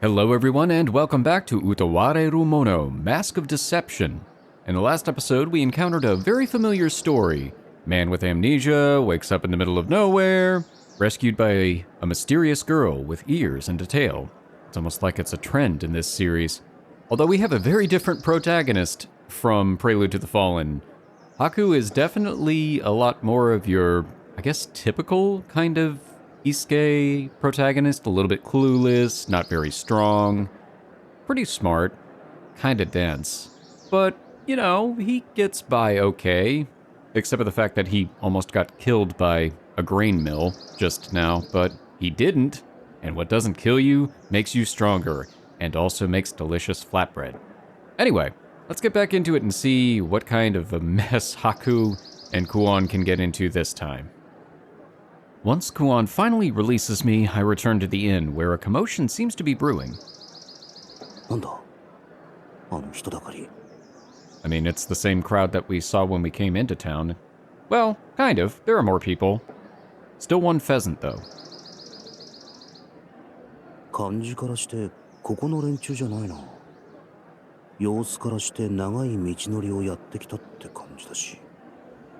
Hello everyone and welcome back to Utawarerumono, Mask of Deception. In the last episode we encountered a very familiar story. Man with amnesia wakes up in the middle of nowhere, rescued by a mysterious girl with ears and a tail. It's almost like it's a trend in this series. Although we have a very different protagonist from Prelude to the Fallen. Haku is definitely a lot more of your, I guess, typical kind of isekai protagonist, a little bit clueless, not very strong, pretty smart, kinda dense. But, you know, he gets by okay, except for the fact that he almost got killed by a grain mill just now, but he didn't, and what doesn't kill you makes you stronger, and also makes delicious flatbread. Anyway, let's get back into it and see what kind of a mess Haku and Kuon can get into this time. Once Kuon finally releases me, I return to the inn, where a commotion seems to be brewing. I mean, it's the same crowd that we saw when we came into town. Well, kind of. There are more people. Still one pheasant, though. 感じからしてここの連中じゃないな。様子からして長い道のりをやってきたって感じだし、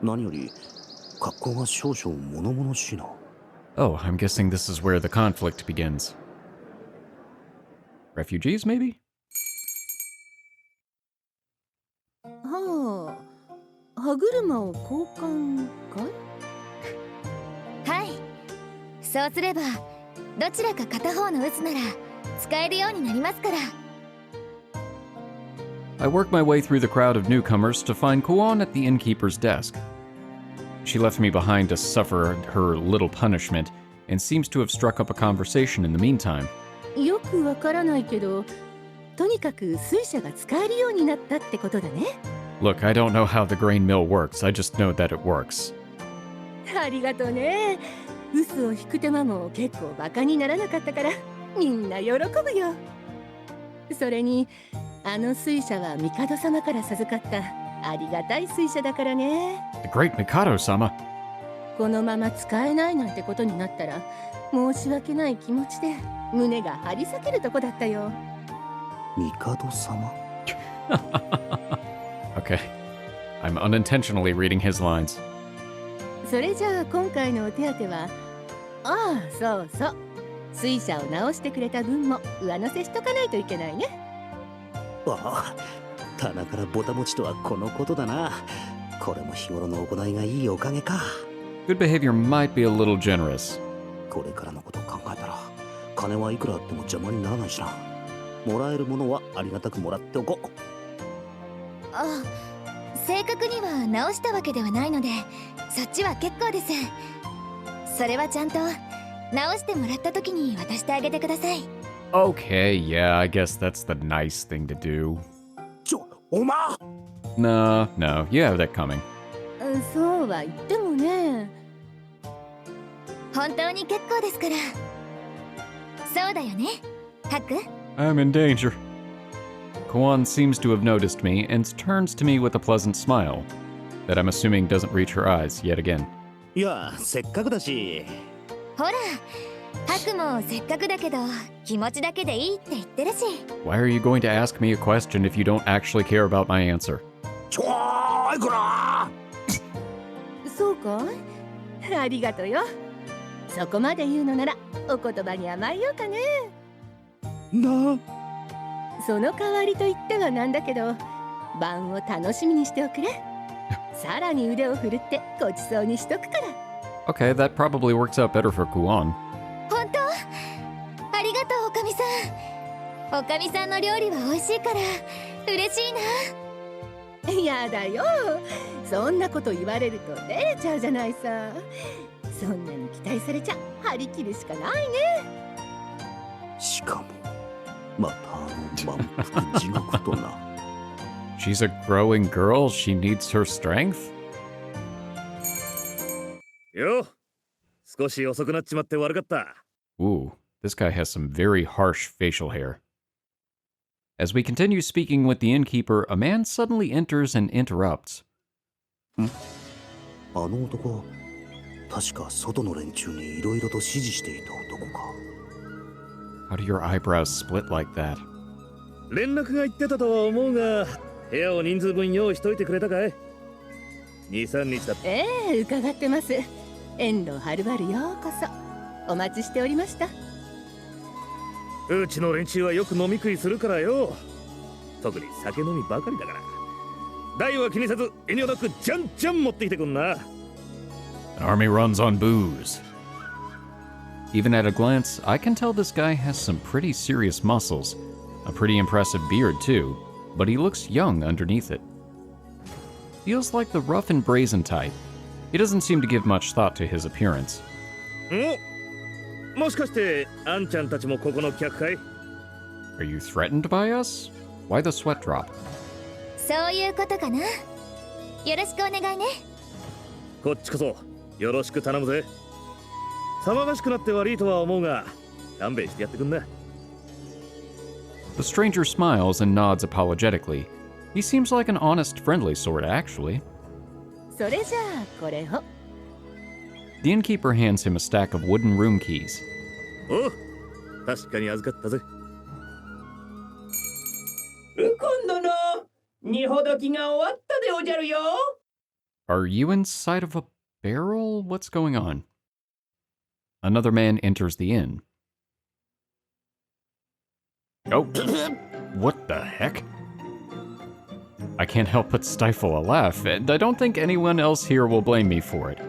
何より格好が少々物々しいな。 Oh, I'm guessing this is where the conflict begins. Refugees, maybe? はあ、歯車を交換かい？はい。そうすれば、どちらか片方の渦なら使えるようになりますから。I work my way through the crowd of newcomers to find Kuon at the innkeeper's desk. She left me behind to suffer her little punishment, and seems to have struck up a conversation in the meantime. よくわからないけど、とにかく水車が使えるようになったってことだね。Look, I don't know how the grain mill works, I just know that it works. ありがとうね。嘘を引く手間も結構バカにならなかったから、みんな喜ぶよ。それに、あの水車は帝様から授かったありがたい水車だからね。The great Mikado-sama. このまま使えないなんてことになったら、申し訳ない気持ちで胸が張り裂けるとこだったよ。帝様? Okay. I'm unintentionally reading his lines. それじゃあ今回のお手当は、ああ、そうそう。水車を直してくれた分も上乗せしとかないといけないね。ああ、棚からぼたもちとはこのことだな。これも日頃の行いがいいおかげか。 Good behavior might be a little generous. これからのことを考えたら、金はいくらあっても邪魔にならないしな。もらえるものはありがたくもらっておこう。あ、正確には直したわけではないので、そっちは結構です。それはちゃんと直してもらった時に渡してあげてください。Okay, yeah, I guess that's the nice thing to do. おまNo, you have that coming. そうは言ってもね。本当に結構ですから。そうだよね、ハク。 I'm in danger. Kuon seems to have noticed me and turns to me with a pleasant smile that I'm assuming doesn't reach her eyes yet again. いや、せっかくだし。ほら、ハクもせっかくだけど気持ちだけでいいって言ってるし。 Why are you going to ask me a question if you don't actually care about my answer? ちょーいくらそうかい？ありがとうよ。そこまで言うのならお言葉に甘えようかね。な。その代わりと言ってはなんだけど、晩を楽しみにしておくれ。さらに腕を振るってごちそうにしとくから。 Okay, that probably works out better for Kuon. 本当？ありがとう、おかみさん。おかみさんの料理は美味しいから嬉しいな。やだよ。そんなこと言われると照れちゃうじゃないさ。そんなに期待されちゃ張り切るしかないね。しかもまたあの満腹地獄とな。 She's a growing girl, she needs her strength? よ、少し遅くなっちまって悪かった。 Ooh, this guy has some very harsh facial hair. As we continue speaking with the innkeeper, a man suddenly enters and interrupts. あの男、確か外の連中にいろいろと指示していた男か。How do your eyebrows split like that? 連絡が言ってたとは思うが、部屋を人数分用意しといてくれたかい？ 2、3日だって。ええ、伺ってます。遠路はるばるようこそ。お待ちしておりました。うちの連中はよく飲み食いするからよ。特に酒飲みばかりだから。大は気にせず遠慮なくじゃんじゃん持ってきてくんな。 An army runs on booze. Even at a glance, I can tell this guy has some pretty serious muscles. A pretty impressive beard, too, but he looks young underneath it. Feels like the rough and brazen type. He doesn't seem to give much thought to his appearance. もしかしてあんちゃんたちもここの客かい？ Are you threatened by us? Why the sweat drop? そういうことかな。よろしくお願いね。こっちこそよろしく頼むぜ。騒がしくなって悪いとは思うが、勘弁してやってくんな。 The stranger smiles and nods apologetically. He seems like an honest, friendly sort, actually. それじゃあこれを。 The innkeeper hands him a stack of wooden room keys. おう、確かに預かったぜ。ウコン殿、荷ほどきが終わったでおじゃるよ。 Are you inside of a barrel? What's going on? Another man enters the inn. Oh, what the heck? I can't help but stifle a laugh, and I don't think anyone else here will blame me for it.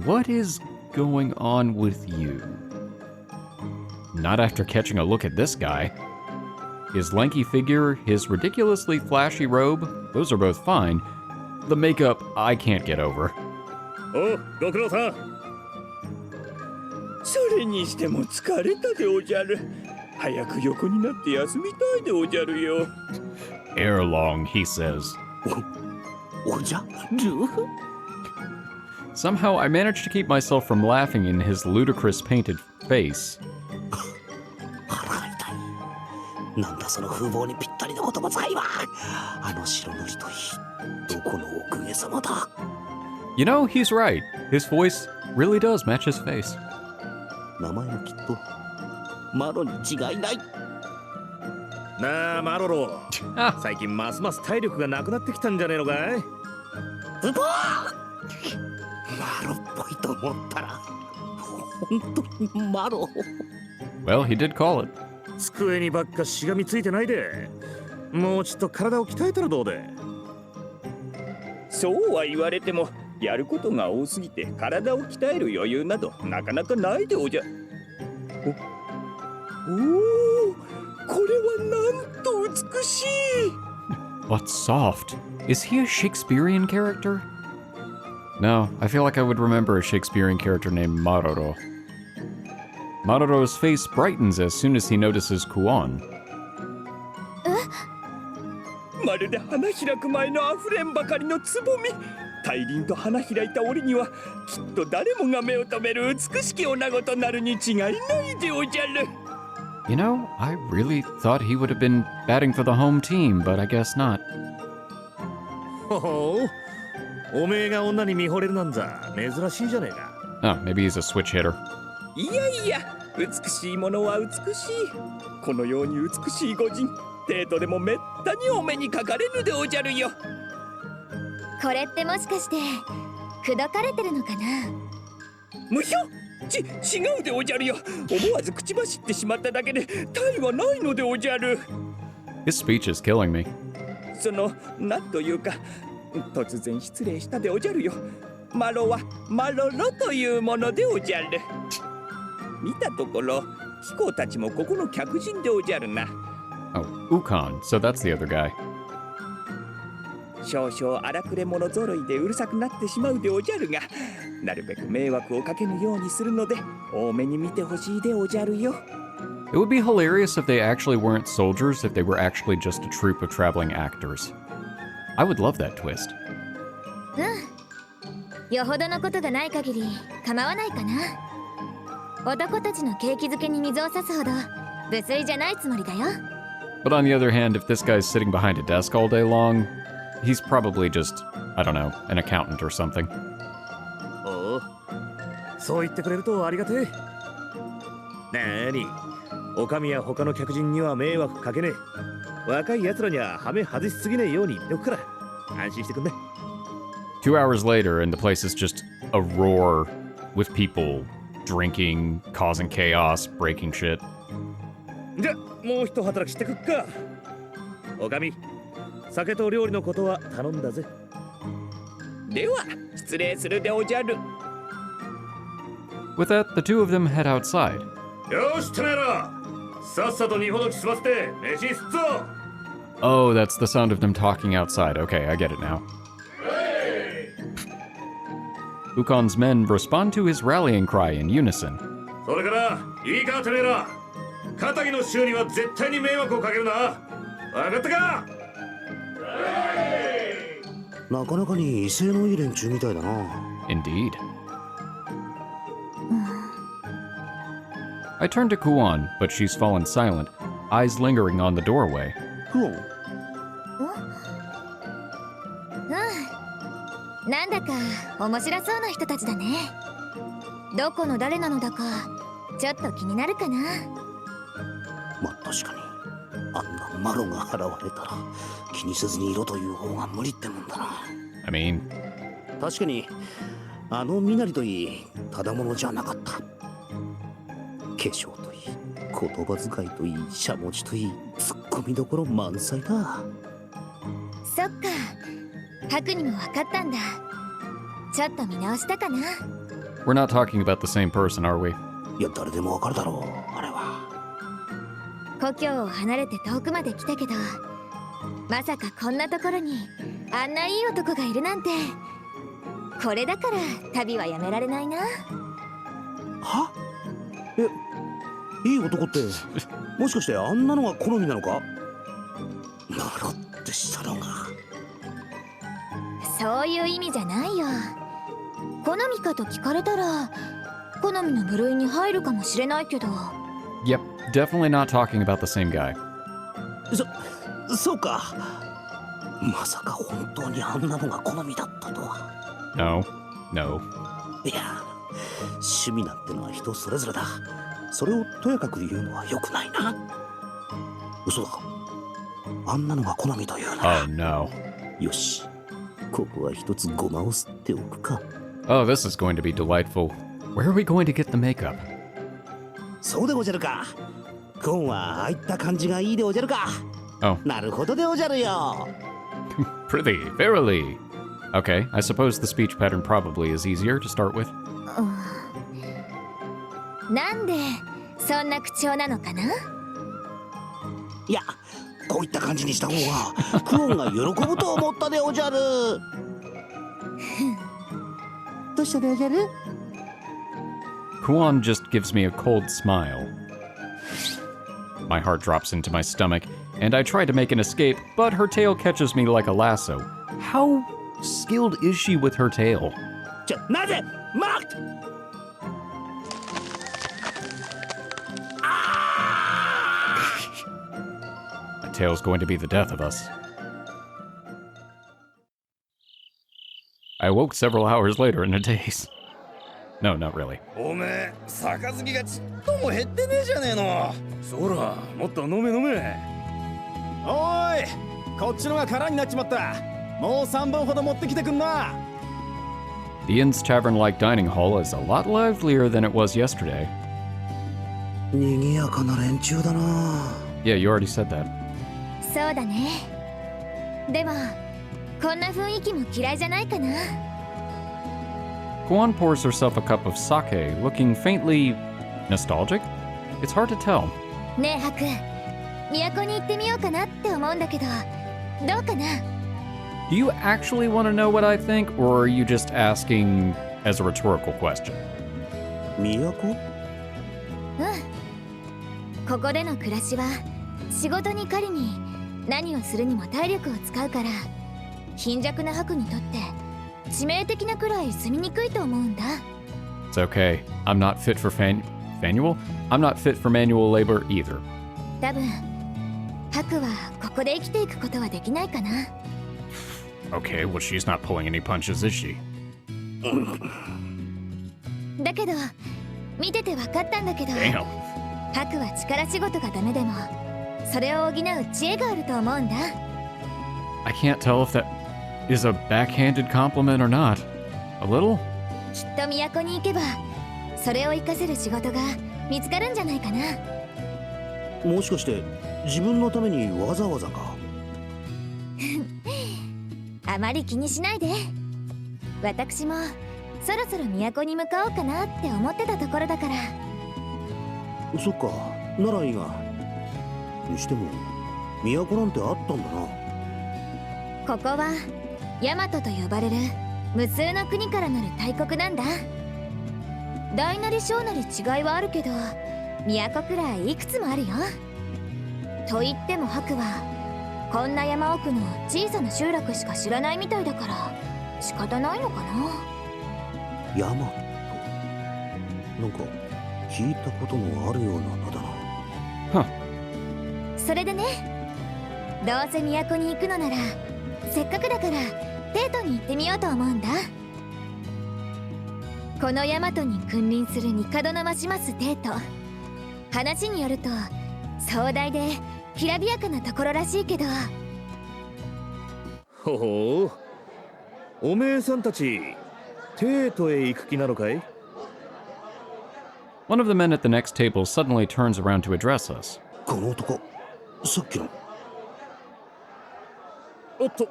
What is going on with you? Not after catching a look at this guy. His lanky figure, his ridiculously flashy robe, those are both fine. The makeup, I can't get over. おう、ご苦労さん。それにしても疲れたでおじゃる。早く横になって休みたいでおじゃるよ。Ere long, he says. おじゃる？ Somehow, I managed to keep myself from laughing in his ludicrous painted face. 腹が痛い。なんだその風貌にぴったりの言葉遣いは。あの白塗りといい、どこのお公家様だ。 You know, he's right. His voice really does match his face. 名前はきっとマロに違いない。なあ、マロロ。最近ますます体力がなくなってきたんじゃねえのかい？うぼー！マロっぽいと思ったら本当にマロ。 Well, he did call it. 机にばっかしがみついてないで。もうちょっと体を鍛えたらどうで？そうは言われても、やることが多すぎて体を鍛える余裕などなかなかないでおじゃ。おお、これはなんと美しい。 But soft. Is he a Shakespearian character? No, I feel like I would remember a Shakespearean character named Maroro. Maroro's face brightens as soon as he notices Kuon. まるで花開く前のあふれんばかりのつぼみ。大輪と花開いた折にはきっと誰もが目を留める美しき女子となるに違いないでおじゃる。 You know, I really thought he would have been batting for the home team, but I guess not. ほほう、おめえが女に見惚れるなんざ珍しいじゃねえか。 Oh, maybe he's a switch hitter. いやいや、美しいものは美しい。このように美しい御人、デートでもめったにお目にかかれぬでおじゃるよ。これってもしかして口説かれてるのかな。むひょ、違うでおじゃるよ。思わず口走ってしまっただけで他意はないのでおじゃる。 His speech is killing me. なんというか、突然失礼したでおじゃるよ。マロはマロロというものでおじゃる。見たところ、貴公たちもここの客人でおじゃるな。 Oh, Ukon, so that's the other guy. 少々荒くれ者揃いでうるさくなってしまうでおじゃるが、なるべく迷惑をかけぬようにするので多めに見てほしいでおじゃるよ。 It would be hilarious if they actually weren't soldiers, if they were actually just a troupe of traveling actors. I would love that twist. よほどのことがない限り構わないかな。男たちの景気づけに水を差すほど無粋じゃないつもりだよ。 But on the other hand, if this guy's sitting behind a desk all day long, he's probably just, I don't know, an accountant or something. おう、そう言ってくれるとありがてえ。なーに、おかみや他の客人には迷惑かけねえ。若い奴らにはハメ外しすぎねえように言っておくから安心してくんね。 2 hours later, and the place is just a roar with people drinking, causing chaos, breaking shit. じゃもう一働きしてくっか。おかみ、酒と料理のことは頼んだぜ。では失礼するでおじゃる。 With that, the two of them head outside. よしてめえら、さっさと荷ほどき済ませて飯すっぞ。 Oh, that's the sound of them talking outside. Okay, I get it now. Ukon's men respond to his rallying cry in unison. それからいいかてめえら、片木の衆には絶対に迷惑をかけるな。わかったか。なかなかに威勢のいい連中みたいだな。 Indeed. I turn to Kuon, but she's fallen silent, eyes lingering on the doorway. クオン、なんだか面白そうな人たちだね。どこの誰なのだかちょっと気になるかな。まあ確かにあんなマロが現れたら気にせずにいろという方が無理ってもんだな。 I mean, 確かにあの身なりといいただものじゃなかった。化粧といい言葉遣いといいしゃもじといいツッコミどころ満載だ。そっか、ハクにも分かったんだ。ちょっと見直したかな。 we're not talking about the same person, are we? いや誰でもわかるだろうあれは。故郷を離れて遠くまで来たけど、まさかこんなところにあんないい男がいるなんて。これだから旅はやめられないな。は？え、いい男ってもしかしてあんなのが好みなのか？マロってしたのが。そういう意味じゃないよ。好みかと聞かれたら好みの部類に入るかもしれないけど。 Yep, definitely not talking about the same guy. そうか。まさか本当にあんなのが好みだったとは。No, no. いや、趣味なんてのは人それぞれだ。それをとやかく言うのは良くないな。嘘だ。あんなのが好みというなら。Oh no. よし、ここは一つゴマを吸っておくか。Oh, this is going to be delightful. Where are we going to get the makeup? そうでおじゃるか。クオンはああいった感じがいいでおじゃるか。Oh. なるほどでおじゃるよ。Prithee, verily. Okay, I suppose the speech pattern probably is easier to start with. なんでそんな口調なのかな。いや、こういった感じにした方がクオンが喜ぶと思ったでおじゃる。どうしたでおじゃる？ Kuon just gives me a cold smile. My heart drops into my stomach, and I try to make an escape, but her tail catches me like a lasso. How skilled is she with her tail? なぜマークA tail's going to be the death of us. I woke several hours later in a daze. No, not really. おめえ、杯がちっとも減ってねえじゃねえの。そら、もっと飲め飲め。おーい、こっちのが空になっちまった。もう3本ほど持ってきてくんな。 The inn's tavern-like dining hall is a lot livelier than it was yesterday. 賑やかな連中だな。 Yeah, you already said that. そうだね。でもこんな雰囲気も嫌いじゃないかな。 Kuon pours herself a cup of sake, looking faintly nostalgic? It's hard to tell. ねえハク、都に行ってみようかなって思うんだけど、どうかな。 Do you actually want to know what I think, or are you just asking as a rhetorical question? 都？ここでの暮らしは仕事に狩りに何をするにも体力を使うから、貧弱なハクにとって致命的なくらい住みにくいと思うんだ。 It's okay. I'm not fit for manual? I'm not fit for manual labor either. 多分ハクはここで生きていくことはできないかな。 Okay, well, she's not pulling any punches, is she? だけど見てて分かったんだけど、 Damn. ハクは力仕事がダメでもそれを補う知恵があると思うんだ。 I can't tell if that is a backhanded compliment or not. A little? きっと都に行けばそれを活かせる仕事が見つかるんじゃないかな。もしかして自分のためにわざわざか？あまり気にしないで。私もそろそろ都に向かおうかなって思ってたところだから。そっか、ならいいが。にしても都なんてあったんだな。ここはヤマトと呼ばれる無数の国からなる大国なんだ。大なり小なり違いはあるけど都くらいいくつもあるよ。と言ってもハクはこんな山奥の小さな集落しか知らないみたいだから仕方ないのかな。ヤマト、なんか聞いたことのあるような名だな。それでね、どうせ都に行くのならせっかくだからテートに行ってみようと思うんだ。このヤマトに君臨する帝の増しますテート、話によると壮大できらびやかなところらしいけど。ほほう、おめえさんたちテートへ行く気なのかい？ One of the men at the next table suddenly turns around to address us. この男、さっきの。おっと、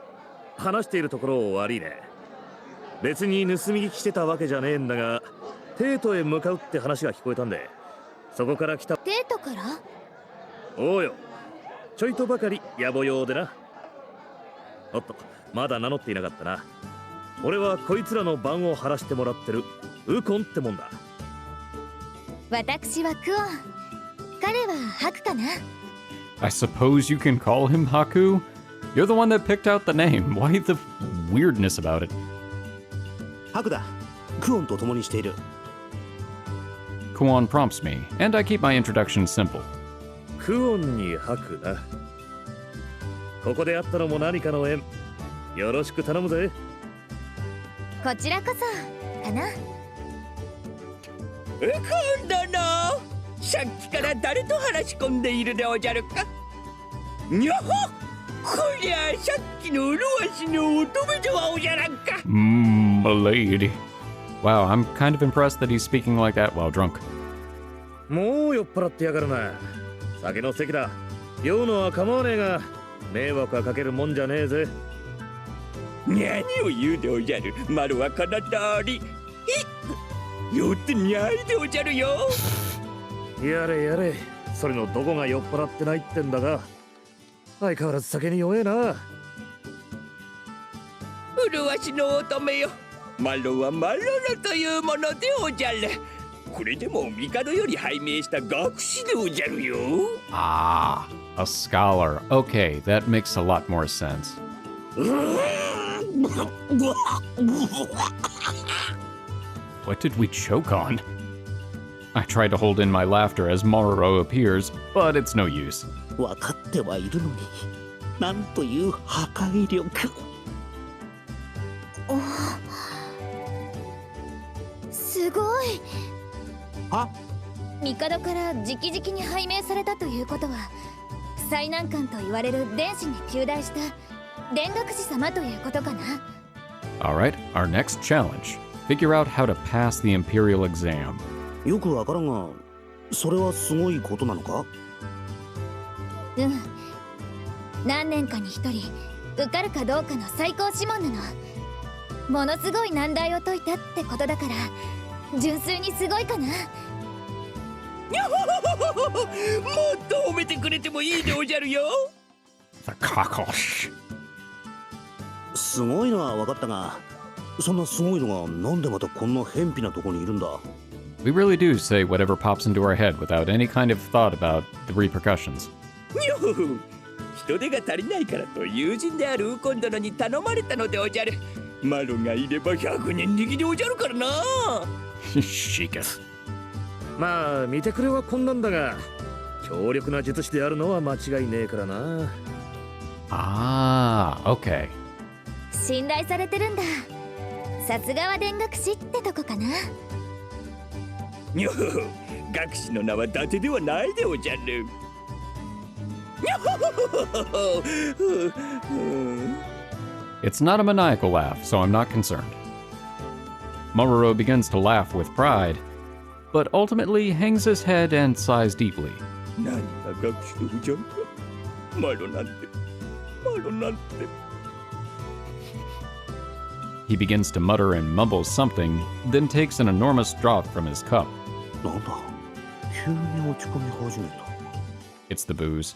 話しているところ悪いね。別に盗み聞きしてたわけじゃねえんだが、テートへ向かうって話が聞こえたんで、そこから来た。テートから？おうよ、ちょいとばかり野暮用でな。おっと、まだ名乗っていなかったな。俺はこいつらの番を張らしてもらってるウコンってもんだ。私はクオン、彼はハクかな。 I suppose you can call him Haku? You're the one that picked out the name. Why the weirdness about it? ハクだ。クオンと共にしている。Kuon prompts me, and I keep my introduction simple. クオンにハクな。ここで会ったのも何かの縁。よろしく頼むぜ。こちらこそかな。ウコン殿、さっきから誰と話し込んでいるでおじゃるか？にゃほ、こりゃさっきの麗しの乙女ではおじゃらんか。Milady. Wow, I'm kind of impressed that he's speaking like that while drunk. もう酔っ払ってやがるな。酒の席だ。酔うのは構わねえが、迷惑はかけるもんじゃねえぜ。何を言うでおじゃる。マロはこの通り。酔ってにゃいでおじゃるよ。やれやれ、それのどこが酔っ払ってないってんだが。相変わらず酒に弱えな。麗しの乙女よ。マロはマロロというものでおじゃる。これでも帝より拝命した学士でおじゃるよ。Ah, a scholar. Okay, that makes a lot more sense. What did we choke on? I try to hold in my laughter as Maroro appears, but it's no use. 分かってはいるのに、なんという破壊力。すごい。は？帝から直々に拝命されたということは最難関と言われる電子に及第した電学士様ということかな。 Alright, our next challenge. Figure out how to pass the Imperial exam. よくわからんが、それはすごいことなのか？うん。何年かに一人受かるかどうかの最高諮問なの。ものすごい難題を解いたってことだから純粋にすごいかな。もっと褒めてくれてもいいでおじゃるよ。 The cockles. すごいのは分かったが、そんなすごいのがなんでまたこんな偏僻なとこにいるんだ？ We really do say whatever pops into our head without any kind of thought about the repercussions. にょふ、人手が足りないからと友人であるウコン殿に頼まれたのでおじゃる。マロがいれば100人力でおじゃるからな。Sheiketh. まあ見てくれはこんなんだが、強力な術師であるのは間違いねえからな。Ah, okay. 信頼されてるんだ。さすがは電学士ってとこかな。にょふ、学士の名は伊達ではないでおじゃる。にゃほほほほほ。 It's not a maniacal laugh, so I'm not concerned. Maroro begins to laugh with pride, but ultimately hangs his head and sighs deeply. 何が学士のおじゃるか。マロなんて、マロなんて。 He begins to mutter and mumble something, then takes an enormous draught from his cup. なんだ急に落ち込み始めた。 It's the booze.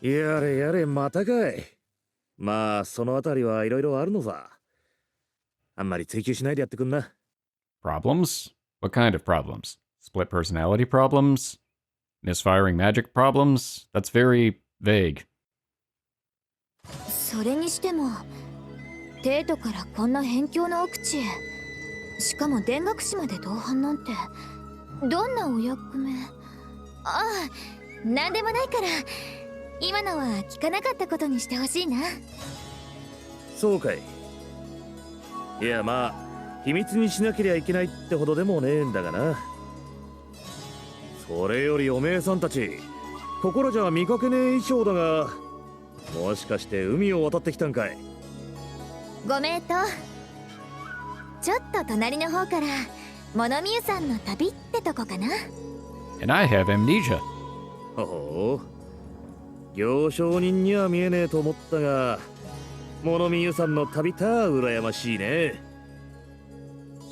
やれやれまたかい。まあそのあたりはいろいろあるのさ。あんまり追求しないでやってくんな。 Problems? What kind of problems? Split personality problems? Misfiring magic problems? That's very vague. それにしても帝都からこんな辺境の奥地へ、しかも田楽師まで同伴なんてどんなお役目。ああ、なんでもないから今のは聞かなかったことにしてほしいな。そうかい。いやまあ秘密にしなけりゃいけないってほどでもねえんだがな。それよりおめえさんたち、ここらじゃ見かけねえ衣装だが、もしかして海を渡ってきたんかい。ごめんと。ちょっと隣の方から物見湯さんの旅ってとこかな。 And I have amnesia. ほう、行商人には見えねえと思ったが、物見湯さんの旅た羨ましいね。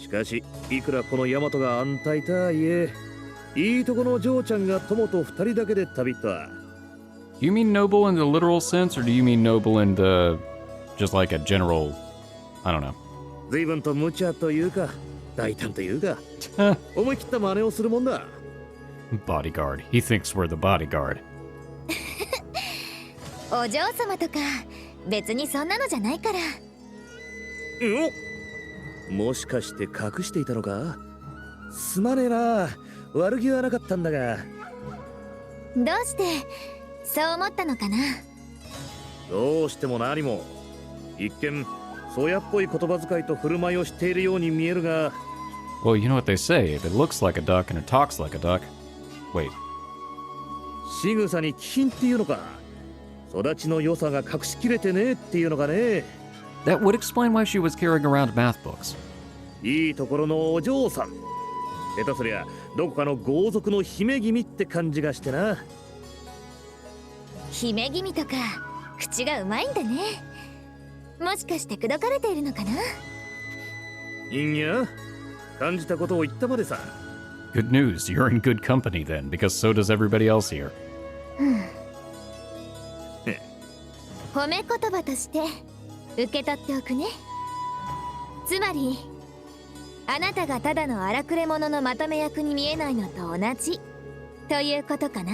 しかしいくらこの大和が安泰たはいえ、いいとこの嬢ちゃんが友と二人だけで旅とは。 Do you mean noble in the literal sense, or do you mean noble in the... just like a general... I don't know. 随分と無茶というか大胆というか思い切った真似をするもんだ。 Bodyguard. He thinks we're the bodyguard. お嬢様とか別にそんなのじゃないから。もしかして隠していたのか。すまねえな、悪気はなかったんだが。どうしてそう思ったのかな。どうしても何も、一見そやっぽい言葉遣いと振る舞いをしているように見えるが。 Well, you know what they say. If it looks like a duck and it talks like a duck... Wait. 仕草に気品っていうのか、育ちの良さが隠しきれてねえっていうのかね。 That would explain why she was carrying around math books. いいところのお嬢さん。下手すりゃどこかの豪族の姫君って感じがしてな。姫君とか口がうまいんだね。もしかして口説かれているのかな。いんや、感じたことを言ったまでさ。 Good news. You're in good company then, because so does everybody else here. 褒め言葉として受け取っておくね。つまりあなたがただの荒くれ者のまとめ役に見えないのと同じということかな。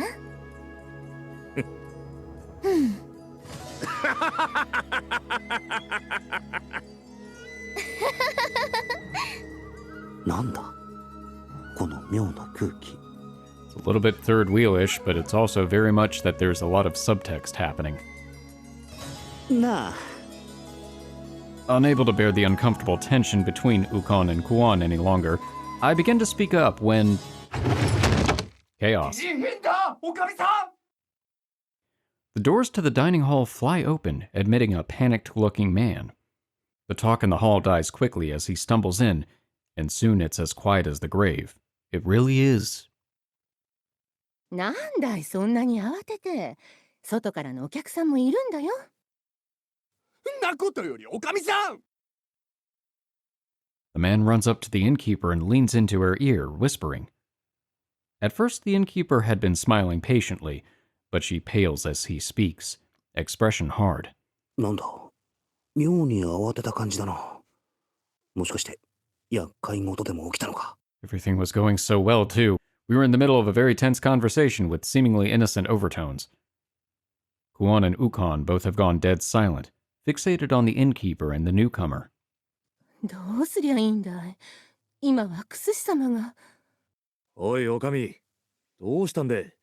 なんだこの妙な空気。 It's a little bit third wheelish, but it's also very much that there's a lot of subtext happening. なあ Unable to bear the uncomfortable tension between Ukon and Kuon any longer, I begin to speak up when... chaos. The doors to the dining hall fly open, admitting a panicked-looking man. The talk in the hall dies quickly as he stumbles in, and soon it's as quiet as the grave. It really is. なんだいそんなに慌てて。外からのお客さんもいるんだよ。なことよりおかみさん。 The man runs up to the innkeeper and leans into her ear, whispering. At first, the innkeeper had been smiling patiently, but she pales as he speaks, expression hard. なんだ妙に慌てた感じだな。もしかして厄介事でも起きたのか。 Everything was going so well, too. We were in the middle of a very tense conversation with seemingly innocent overtones. Kuon and Ukon both have gone dead silent, fixated on the innkeeper and the newcomer. どうすりゃいいんだい。今は薬師様が。おいおかみ、どうしたんで。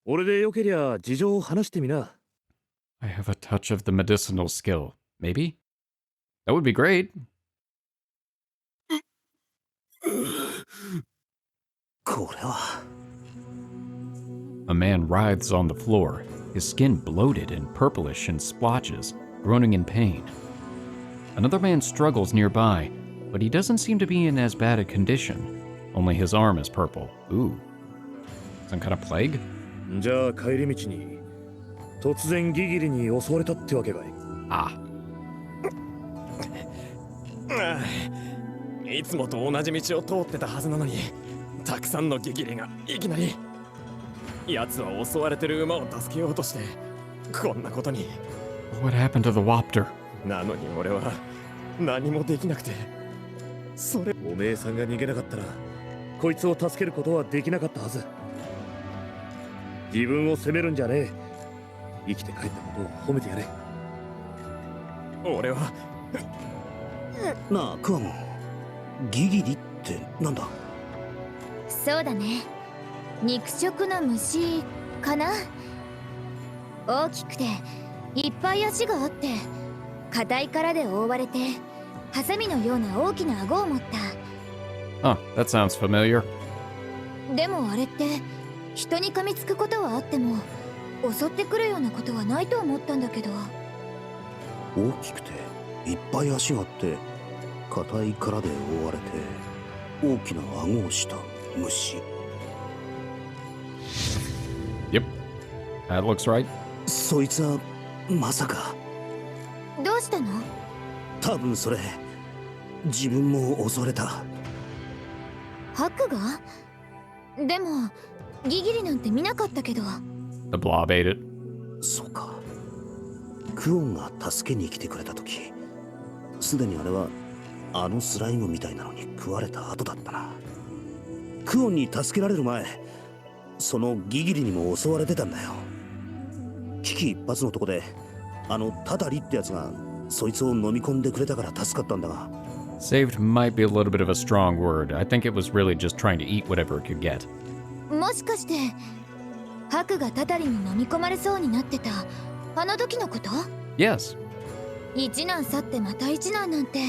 俺でよけりゃ事情を話してみな。 I have a touch of the medicinal skill. Maybe? That would be great. これは。 A man writhes on the floor, his skin bloated and purplish in splotches, groaning in pain. Another man struggles nearby, but he doesn't seem to be in as bad a condition. Only his arm is purple. Ooh. Some kind of plague? じゃあ帰り道に突然ギギリに襲われたってわけかい。Ah. いつもと同じ道を通ってたはずなのに、たくさんのギギリがいきなり。奴は襲われてる馬を助けようとして、こんなことに。What happened to the Wapter? なのに俺は何もできなくて。それ。おめえさんが逃げなかったら、こいつを助けることはできなかったはず。自分を責めるんじゃねえ。生きて帰ったことを褒めてやれ。俺は。なあクワモン、ギギリってなんだ？そうだね、肉食の虫かな。大きくていっぱい足があって、硬い殻で覆われて、ハサミのような大きな顎を持った。 Huh, that sounds familiar. でもあれって人に噛みつくことはあっても襲ってくるようなことはないと思ったんだけど。大きくていっぱい足があって硬い殻で覆われて大きな顎をした虫。 Yep. That looks right. そいつはまさか。どうしたの？多分それ自分も襲われた。ハクが？でもギギリなんて見なかったけど。 The blob ate it. そうか。クオンが助けに来てくれた時、すでにあれはあのスライムみたいなのに食われた後だったな。クオンに助けられる前、そのギギリにも襲われてたんだよ。危機一髪のとこであのタタリってやつがそいつを飲み込んでくれたから助かったんだが。 Saved might be a little bit of a strong word. I think it was really just trying to eat whatever it could get. もしかしてハクがタタリに飲み込まれそうになってたあの時のこと？ Yes. 一難去ってまた一難なんて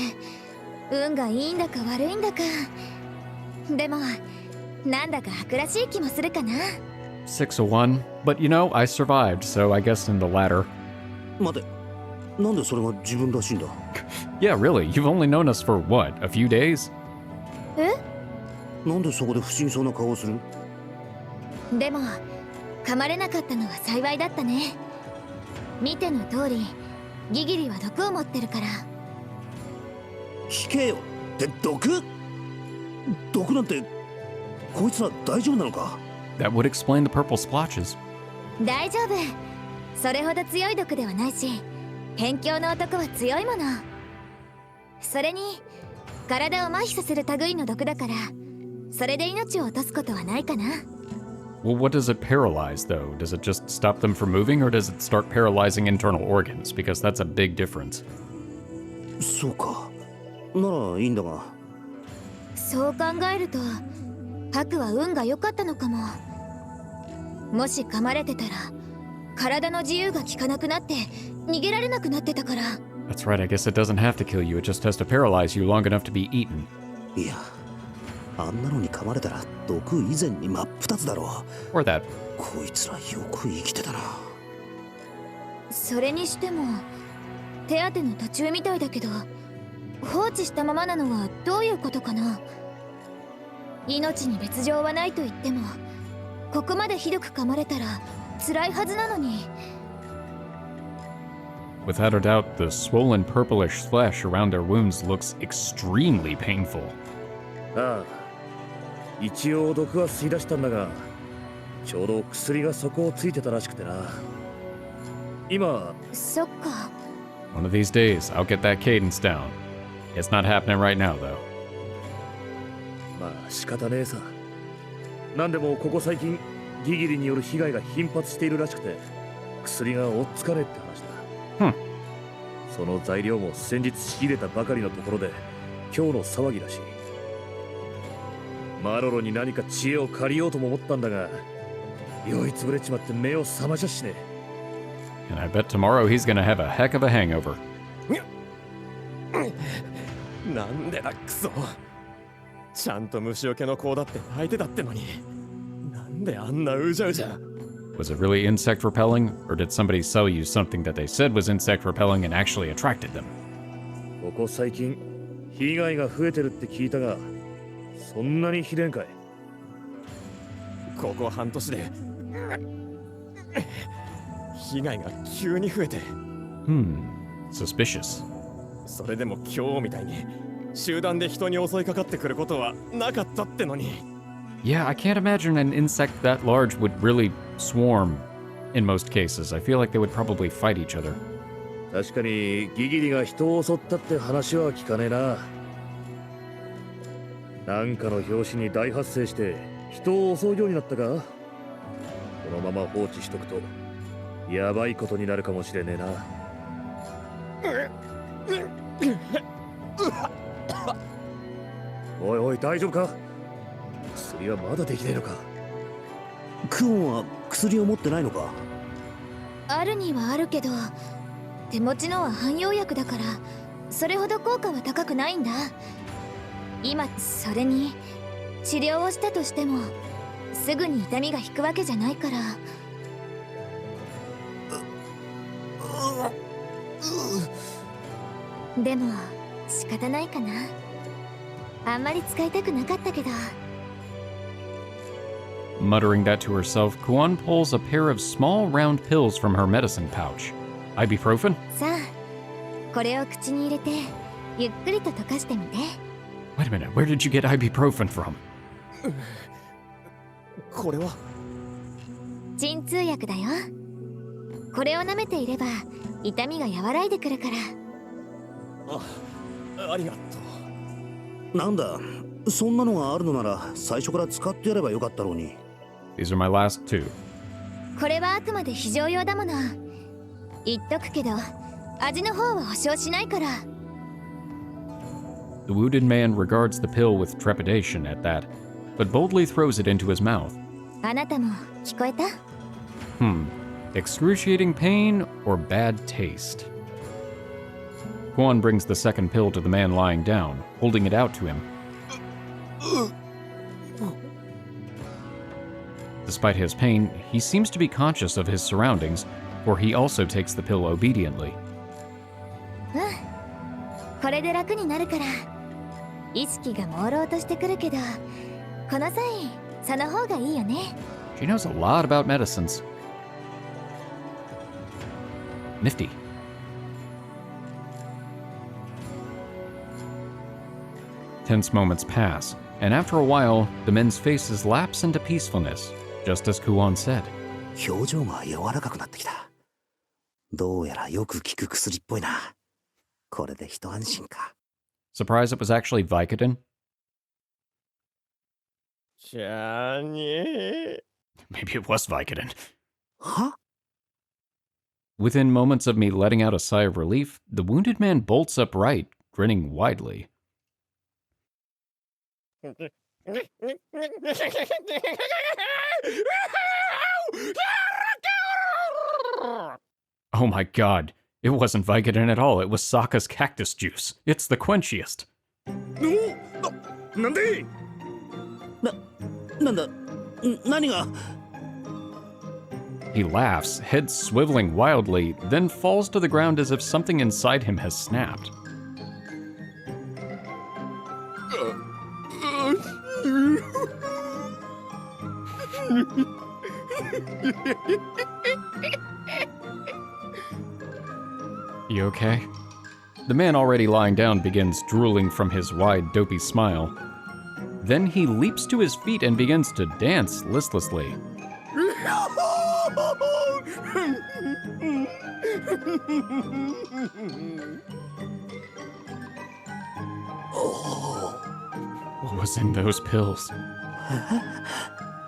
運がいいんだか悪いんだか。でもなんだかハクらしい気もするかな。 601. But you know, I survived, so I guess in the latter. 待て、なんでそれが自分らしいんだ？ Yeah, really. You've only known us for what? A few days? え？なんでそこで不審そうな顔をする？でも噛まれなかったのは幸いだったね。見ての通りギギリは毒を持ってるから。聞けよって毒？毒なんてこいつら大丈夫なのか？ That would explain the purple splotches. 大丈夫、それほど強い毒ではないし、辺境の男は強いもの。それに体を麻痺させる類の毒だから、それで命を落とすことはないかな。 Well, what does it paralyze, though? Does it just stop them from moving, or does it start paralyzing internal organs? Because that's a big difference. そうか、ならいいんだが。そう考えるとハクは運が良かったのかも。もし噛まれてたら体の自由が利かなくなって逃げられなくなってたから。 That's right, I guess it doesn't have to kill you, it just has to paralyze you long enough to be eaten. いや、あんなのに噛まれたら毒以前に真っ二つだろう。 Or that. こいつらよく生きてたな。それにしても手当ての途中みたいだけど、放置したままなのはどういうことかな。命に別状はないと言っても、ここまでひどく噛まれたら辛いはずなのに。 Without a doubt, the swollen purplish flesh around their wounds looks extremely painful. ああ、一応毒は吸い出したんだが、ちょうど薬が底をついてたらしくてな。今。そっか。 One of these days, I'll get that cadence down. It's not happening right now, though. まあ仕方ねえさ。なんでもここ最近ギギリによる被害が頻発しているらしくて、薬が追っつかねえって話だ。その材料も先日仕入れたばかりのところで今日の騒ぎらしい。マロロに何か知恵を借りようとも思ったんだが、酔いつぶれちまって目を覚ましゃしねえ。 And I bet tomorrow he's gonna have a heck of a hangover. なんでだクソ。ちゃんと虫除けの子だって相手だってのに、なんであんなうじゃうじゃ。 Was it really insect repelling, or did somebody sell you something that they said was insect repelling and actually attracted them? ここ最近被害が増えてるって聞いたが、そんなにひでんかい？ここ半年で被害が急に増えて。Suspicious. それでも今日みたいに集団で人に襲いかかってくることはなかったってのに。 Yeah, I can't imagine an insect that large would really swarm in most cases. I feel like they would probably fight each other. 確かにギギリが人を襲ったって話は聞かねえな。なんかの拍子に大発生して人を襲うようになったか？このまま放置しとくとやばいことになるかもしれねえな。おいおい、大丈夫か？薬はまだできねえのか？クオンは薬を持ってないのか？あるにはあるけど、手持ちのは汎用薬だからそれほど効果は高くないんだ。今それに治療をしたとしてもすぐに痛みが引くわけじゃないから。でも仕方ないかな。あんまり使いたくなかったけど。 Muttering that to herself, Kuon pulls a pair of small round pills from her medicine pouch. Ibuprofen? さあ、これを口に入れてゆっくりと溶かしてみて。 Wait a minute, where did you get ibuprofen from? これは鎮痛薬だよ。これを舐めていれば痛みが和らいでくるから。ありがとう。なんだ、そんなのがあるのなら最初から使ってやればよかったろうに。 These are my last two. これはあくまで非常用だもの。言っとくけど味の方は保証しないから。 The wounded man regards the pill with trepidation at that, but boldly throws it into his mouth. あなたも聞こえた？ Excruciating pain or bad taste? Kuon brings the second pill to the man lying down, holding it out to him. Despite his pain, he seems to be conscious of his surroundings, for he also takes the pill obediently. これで楽になるから。意識が朦朧としてくるけど、この際その方がいいよね。 She knows a lot about medicines. Nifty. Tense moments pass, and after a while, the men's faces lapse into peacefulness, just as Kuon said. 表情が柔らかくなってきた。どうやらよく効く薬っぽいな。これで一安心か。 Surprised it was actually Vicodin? じゃあね。 Maybe it was Vicodin. は？ Within moments of me letting out a sigh of relief, the wounded man bolts upright, grinning widely. Oh my god, it wasn't Vicodin at all, it was Sokka's cactus juice. It's the quenchiest. なんで？なんだ、何が？ He laughs, head swiveling wildly, then falls to the ground as if something inside him has snapped. You okay? The man already lying down begins drooling from his wide, dopey smile. Then he leaps to his feet and begins to dance listlessly. What was in those pills?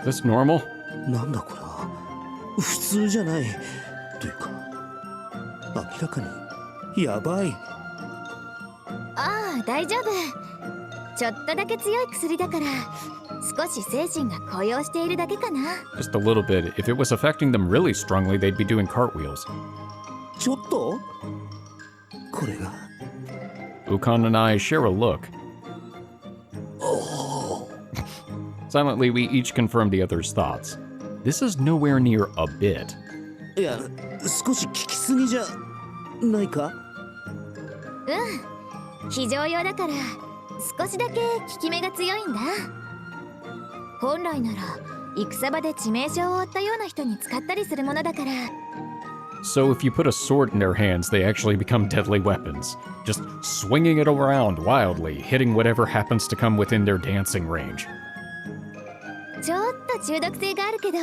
Is this normal? なんだこれは。普通じゃない。というか、明らかにやばい。ああ、大丈夫。ちょっとだけ強い薬だから少し精神が高揚しているだけかな。 Just a little bit. If it was affecting them really strongly, they'd be doing cartwheels. ちょっと？これが。 Ukon and I share a look. おお。Silently, we each confirmed the other's thoughts. This is nowhere near a bit. いや、少し聞きすぎじゃないか？非常用だから少しだけ効き目が強いんだ。本来なら戦場で致命傷を負ったような人に使ったりするものだから。 So if you put a sword in their hands, they actually become deadly weapons. Just swinging it around wildly, hitting whatever happens to come within their dancing range. ちょっと中毒性があるけど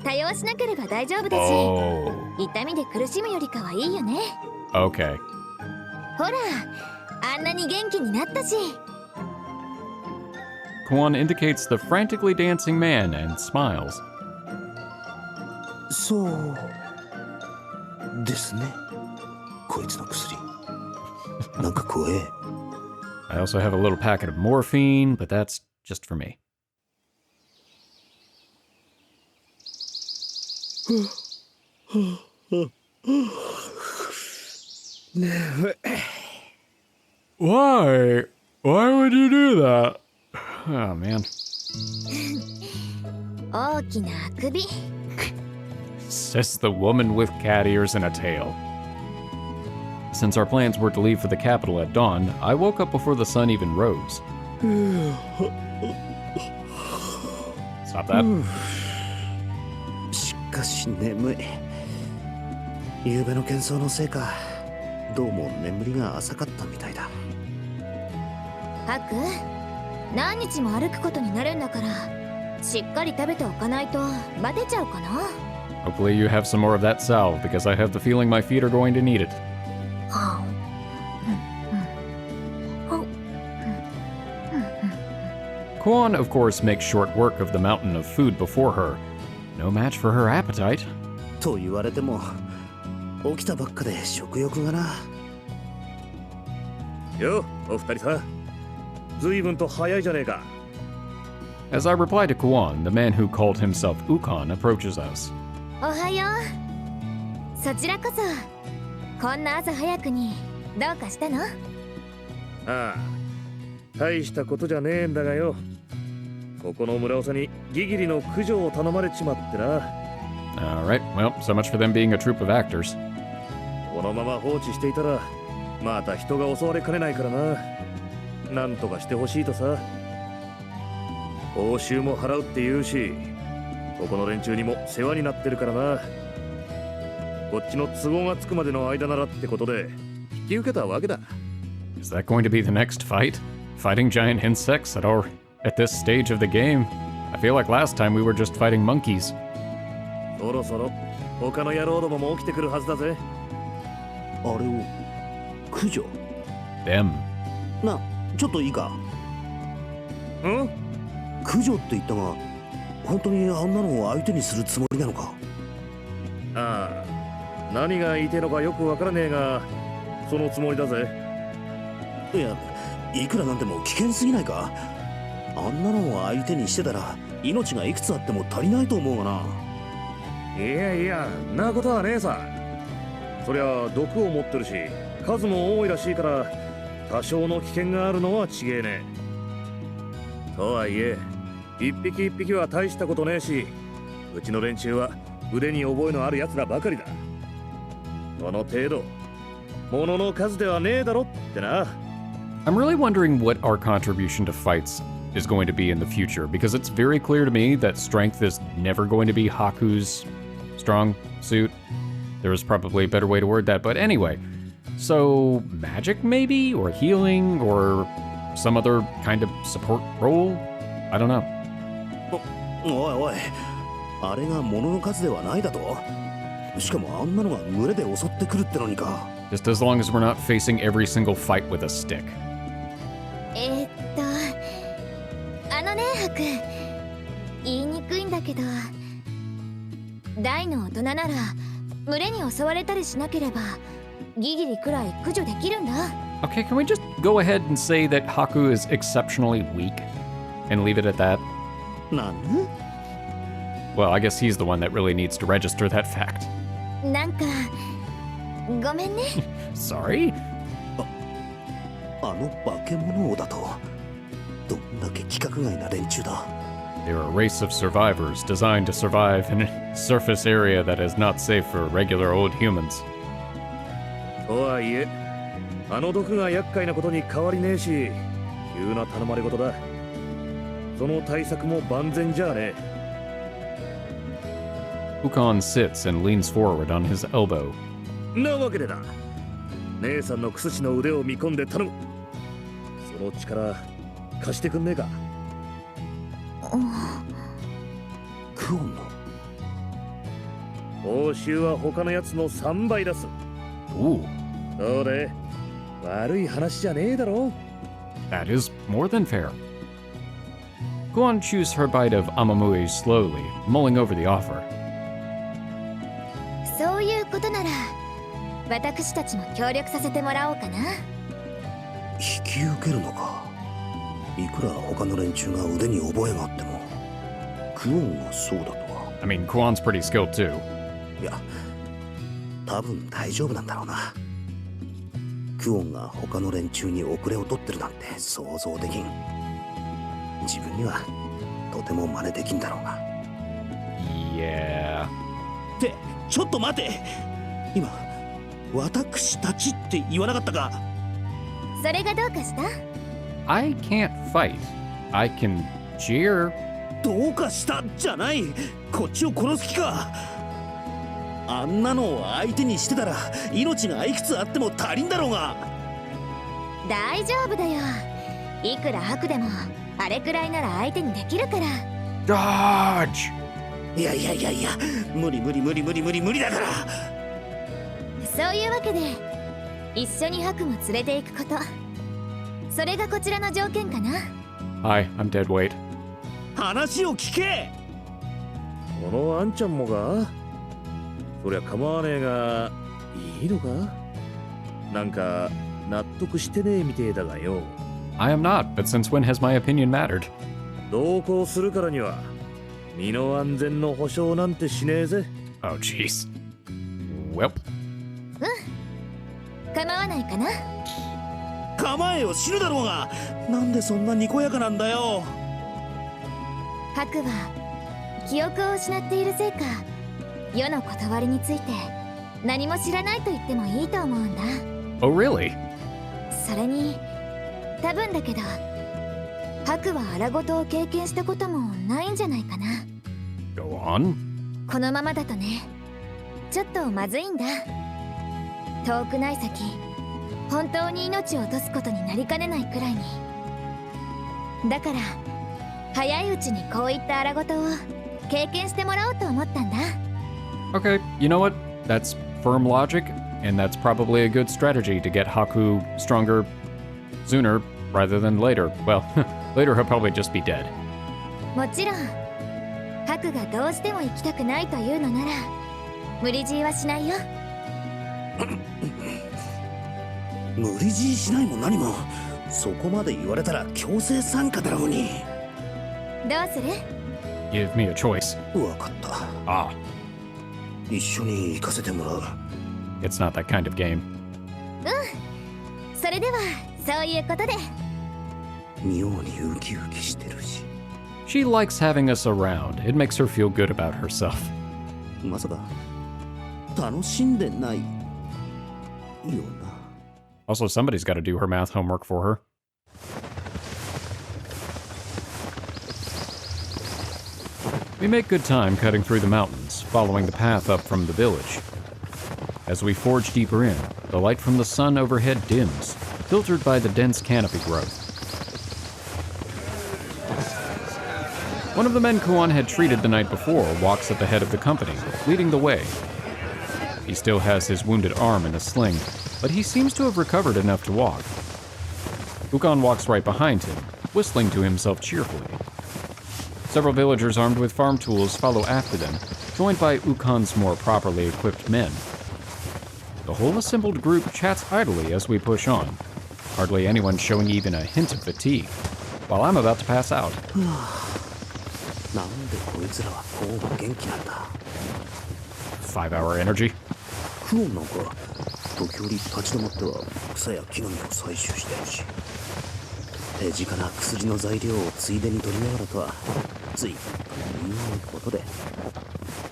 多用しなければ大丈夫だし、痛みで苦しむよりかはいいよね。 Okay. ほら、あんなに元気になったし。 Kuon indicates the frantically dancing man and smiles. そうですね。こいつの薬。なんか怖え。I also have a little packet of morphine, but that's just for me. Why? Why would you do that? Oh, man. 大きなあくび。 Says the woman with cat ears and a tail. Since our plans were to leave for the capital at dawn, I woke up before the sun even rose. Stop that. しかし眠い。夕べの喧騒のせいか、どうも眠りが浅かったみたいだ。ハク、何日も歩くことになるんだから、しっかり食べておかないとバテちゃうかな。 Hopefully you have some more of that salve, because I have the feeling my feet are going to need it. Kuon, of course, makes short work of the mountain of food before her. No match for her appetite. と言われても、起きたばっかで食欲がな。よ、お二人さ、随分と早いじゃねえか。 As I reply to Kuon, the man who called himself Ukon approaches us. おはよう。そちらこそ。こんな朝早くにどうかしたの？ああ、大したことじゃねえんだがよ。ここの村長にギギリの駆除を頼まれちまってな。Alright, well, so much for them being a troupe of actors. このまま放置していたらまた人が襲われかねないからな。なんとかしてほしいとさ。報酬も払うって言うし、ここの連中にも世話になってるからな。こっちの都合がつくまでの間ならってことで引き受けたわけだ。 Is that going to be the next fight? Fighting giant insects at this stage of the game? I feel like last time we were just fighting monkeys. そろそろ他の野郎どもも起きてくるはずだぜ。あれを駆除？ Them. な、ちょっといいか？ん？駆除って言ったが、本当にあんなのを相手にするつもりなのか？ああ、何が言いてえのかよくわからねえが、そのつもりだぜ。いや、いくらなんでも危険すぎないか？あんなのを相手にしてたら命がいくつあっても足りないと思うがな。いやいや、なことはねえさ。そりゃ毒を持ってるし、数も多いらしいから多少の危険があるのは違えねえ。とはいえ、一匹一匹は大したことねえし、うちの連中は腕に覚えのあるやつらばかりだ。この程度、物の数ではねえだろってな。I'm really wondering what our contribution to fights is going to be in the future, because it's very clear to me that strength is never going to be Haku's strong suit. There was probably a better way to word that, but anyway. So, magic maybe? Or healing? Or some other kind of support role? I don't know. おいおい、あれが物の数ではないだと？しかもあんなのが群れで襲ってくるってのにか。Just as long as we're not facing every single fight with a stick. あのね、ハク。言いにくいんだけど、大の大人なら群れに襲われたりしなければギギリくらい駆除できるんだ。 Okay, can we just go ahead and say that Haku is exceptionally weak and leave it at that? なん？ Well, I guess he's the one that really needs to register that fact. なんかごめんね。Sorry? あの化け物王だと？どんだけ規格外な連中だ。They're a race of survivors designed to survive in a surface area that is not safe for regular old humans. とはいえ、あの毒が厄介なことに変わりねえし、急な頼まれ事だ。その対策も万全じゃねえ。Ukon sits and leans forward on his elbow. なわけでだ。姉さんのクスシの腕を見込んで頼む。その力貸してくんねえか。クオンの報酬は他のやつの3倍出す。 Ooh, どうで悪い話じゃねえだろ。 that is more than fair. Kuon chews her bite of amamui slowly, mulling over the offer. そういうことなら私たちも協力させてもらおうかな。引き受けるのか。いくら他の連中が腕に覚えがあってもクオンがそうだとは。 I mean, Kuon's pretty skilled too. いや多分大丈夫なんだろうな。クオンが他の連中に遅れを取ってるなんて想像できん。自分にはとても真似できんだろうが。 Yeah. ってちょっと待て。今私たちって言わなかったか。それがどうかした？ I can't fight. I can cheer. どうかしたじゃない。こっちを殺す気か。あんなのを相手にしてたら命がいくつあっても足りんだろうが。大丈夫だよ。いくら悪でもあれくらいなら相手にできるから。 Dodge! いや無理だから。そういうわけで一緒に悪も連れて行くこと、それがこちらの条件かな。 Hi, I'm dead weight. 話を聞け。このあんちゃんもか。そりゃ構わねえがいいのか。なんか納得してねえみてえだがよ。 I am not, but since when has my opinion mattered? 同行するからには身の安全の保証なんてしねえぜ。 Oh, jeez. Well, 構わないかな。構えよ死ぬだろうが。なんでそんなにこやかなんだよ。悪は記憶を失っているせいか、世の断りについて何も知らないと言ってもいいと思うんだ。 oh really? それに多分だけど悪は荒事を経験したこともないんじゃないかな。 Go on. このままだとね、ちょっとまずいんだ。遠くない先、本当に命を落とすことになりかねないくらいに。だから早いうちにこういった荒事を経験してもらおうと思ったんだ。 Okay, you know what? That's firm logic, and that's probably a good strategy to get Haku stronger sooner rather than later. Well, later he'll probably just be dead. もちろんハクがどうしても行きたくないというのなら無理強いはしないよ。無理強いしないも何も。そこまで言われたら強制参加だろうに。どうする？ Give me a choice. わかった。 Ah, 一緒に行かせてもらう。 it's not that kind of game. それではそういうことで。妙にウキウキしてるし。 She likes having us around. It makes her feel good about herself. まさか楽しんでないよな。 Also, somebody's got to do her math homework for her. We make good time cutting through the mountains, following the path up from the village. As we forge deeper in, the light from the sun overhead dims, filtered by the dense canopy growth. One of the men Kuon had treated the night before walks at the head of the company, leading the way. He still has his wounded arm in a sling, but he seems to have recovered enough to walk. Ukon walks right behind him, whistling to himself cheerfully. Several villagers armed with farm tools follow after them, joined by Ukon's more properly equipped men. The whole assembled group chats idly as we push on, hardly anyone showing even a hint of fatigue, while I'm about to pass out. なんでこいつらはこうも元気なんだ。 5-hour energy. クオンなんか時折立ち止まっては草や木の実を採取してるし、手近な薬の材料をついでに取りながらとはついたということで。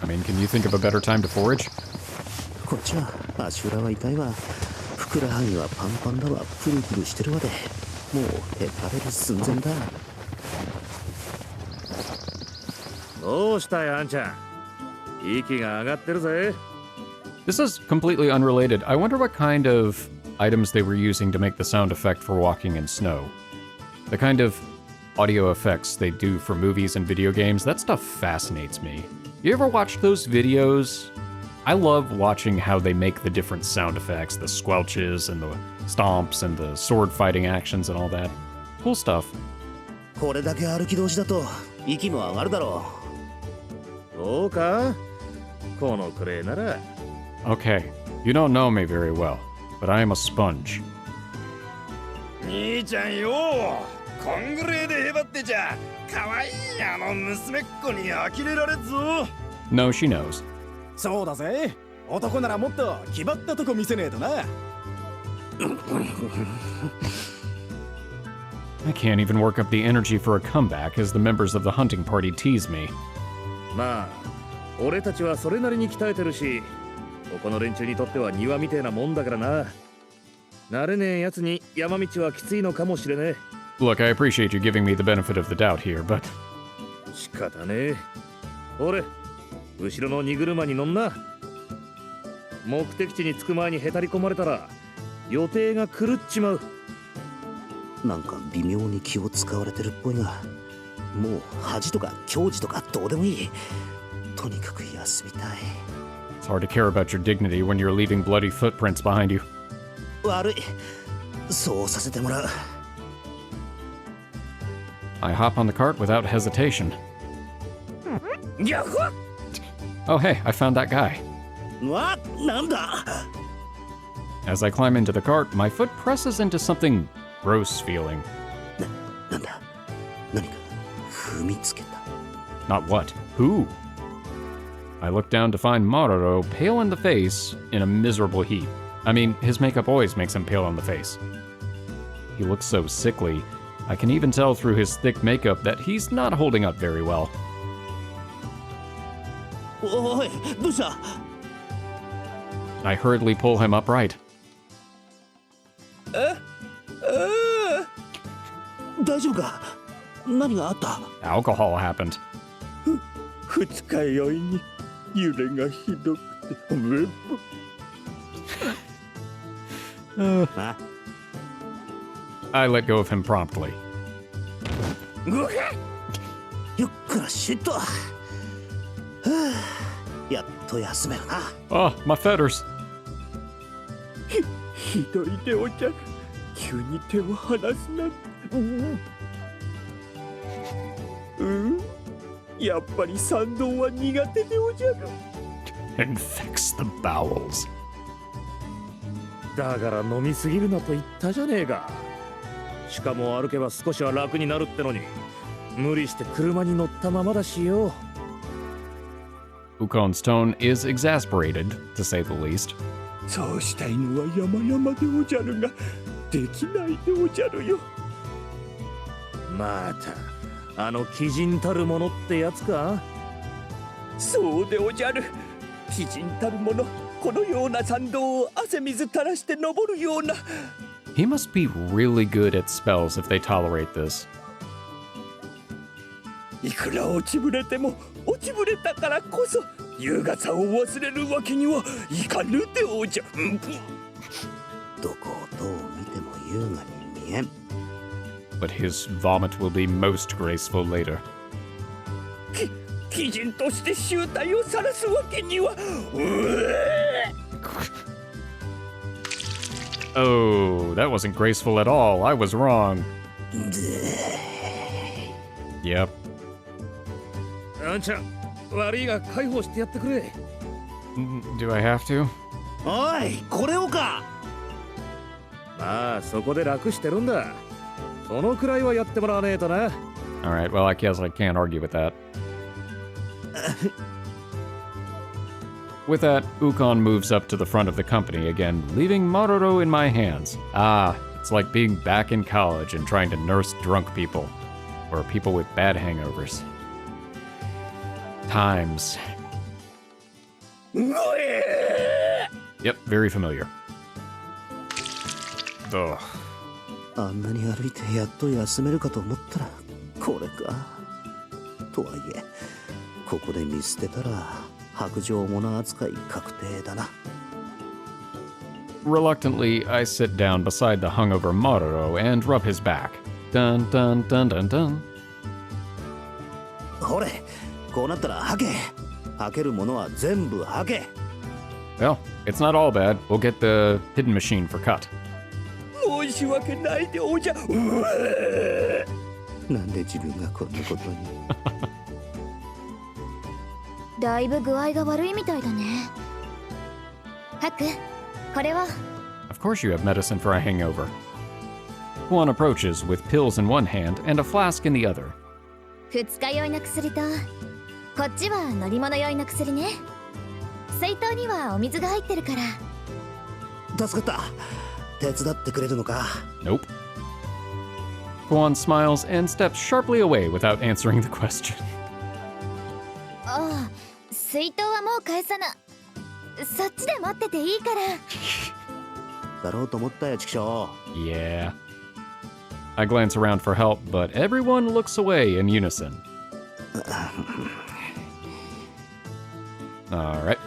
I mean, can you think of a better time to forage? こっちは足裏は痛いわ、ふくらはぎはパンパンだわ、プルプルしてるわで、もうへたれる寸前だ。どうしたよあんちゃん、息が上がってるぜ。 This is completely unrelated. I wonder what kind of items they were using to make the sound effect for walking in snow. The kind of audio effects they do for movies and video games, that stuff fascinates me. You ever watch those videos? I love watching how they make the different sound effects, the squelches and the stomps and the sword fighting actions and all that. Cool stuff. これだけ歩き通しだと息も上がるだろう。そうか、このくれなら。 Okay, you don't know me very well, but I am a sponge. 兄ちゃんよ、こんぐらいでへばってちゃかわいいあの娘っ子に呆れられっぞ。 No, she knows. そうだぜ、男ならもっと気張ったとこ見せねえとな。 I can't even work up the energy for a comeback as the members of the hunting party tease me. まあ俺たちはそれなりに鍛えてるし、ここの連中にとっては庭みてえなもんだからな。慣れねえやつに山道はきついのかもしれねえ。 Look, I appreciate you giving me the benefit of the doubt here, but 仕方ねえ。俺後ろの荷車に乗んな。目的地に着く前にへたり込まれたら予定が狂っちまう。なんか微妙に気を使われてるっぽいが、もう恥とか矜持とかどうでもいい。とにかく休みたい。 it's hard to care about your dignity when you're leaving bloody footprints behind you. 悪い、そうさせてもらう。 I hop on the cart without hesitation. やっほ Oh, hey, I found that guy. わ、なんだ。 As I climb into the cart, my foot presses into something gross feeling. なんだ、何か踏みつけた。 Not what, who? I look down to find Maroro pale in the face in a miserable heap. I mean, his makeup always makes him pale in the face. He looks so sickly. I can even tell through his thick makeup that he's not holding up very well. おい、どうした。 I hurriedly pull him upright. 大丈夫か。何があった。 Alcohol happened. 二日酔いに揺れがひどくて。あ、 I let go of him promptly. ゆっくらしっと。はあ、やっと休めるな。 Oh, my feathers. ひどいでおじゃる。急に手を離すなんて。やっぱり参道は苦手でおじゃる。 Infects the bowels. だから飲みすぎるなと言ったじゃねえか。しかも歩けば少しは楽になるってのに、無理して車に乗ったままだしよ。 Ukon's tone is exasperated, to say the least. そうしたいのは山々でおじゃるが、できないでおじゃるよ。またあの鬼人たるものってやつか。そうでおじゃる。鬼人たるもの、このような山道を汗水垂らして登るような。 He must be really good at spells if they tolerate this. いくら落ちぶれても落ちぶれたからこそ優雅さを忘れるわけにはいかぬでおじゃ。どこをどう見ても優雅に見えん。 But his vomit will be most graceful later. 鬼人として醜態を晒すわけには。Oh, that wasn't graceful at all. I was wrong. Yep. あんちゃん、悪いが解放してやってくれ。 Do I have to? おい、これをか。まあそこで楽してるんだ。そのくらいはやってもらわねえとな。 Alright, well, I guess I can't argue with that. With that, Ukon moves up to the front of the company again, leaving Maroro in my hands. Ah, it's like being back in college and trying to nurse drunk people. Or people with bad hangovers. Times. Yep, very familiar. Ugh. あんなに歩いてやっと休めるかと思ったらこれか。とはいえここで見捨てたら白状者扱い確定だな。 Reluctantly, I sit down beside the hungover Maroro and rub his back. Dun dun dun dun dun. ほれ、こうなったら吐け。吐けるものは全部吐け。 Well, it's not all bad. We'll get the hidden machine for cut. 申し訳ないでおじゃ。なんで自分がこんなことに。だいぶ具合が悪いみたいだね。ハク、これは。 Of course you have medicine for a hangover. Kuon approaches with pills in one hand and a flask in the other. 二日酔いの薬と、こっちは乗り物酔いの薬ね。水筒にはお水が入ってるから。助かった。手伝ってくれるのか。 Nope. Kuon smiles and steps sharply away without answering the question. ああ、水筒はもう返さな。そっちで待ってていいから。だろうと思ったよ、チクショー。 Yeah. I glance around for help, but everyone looks away in unison. Alright.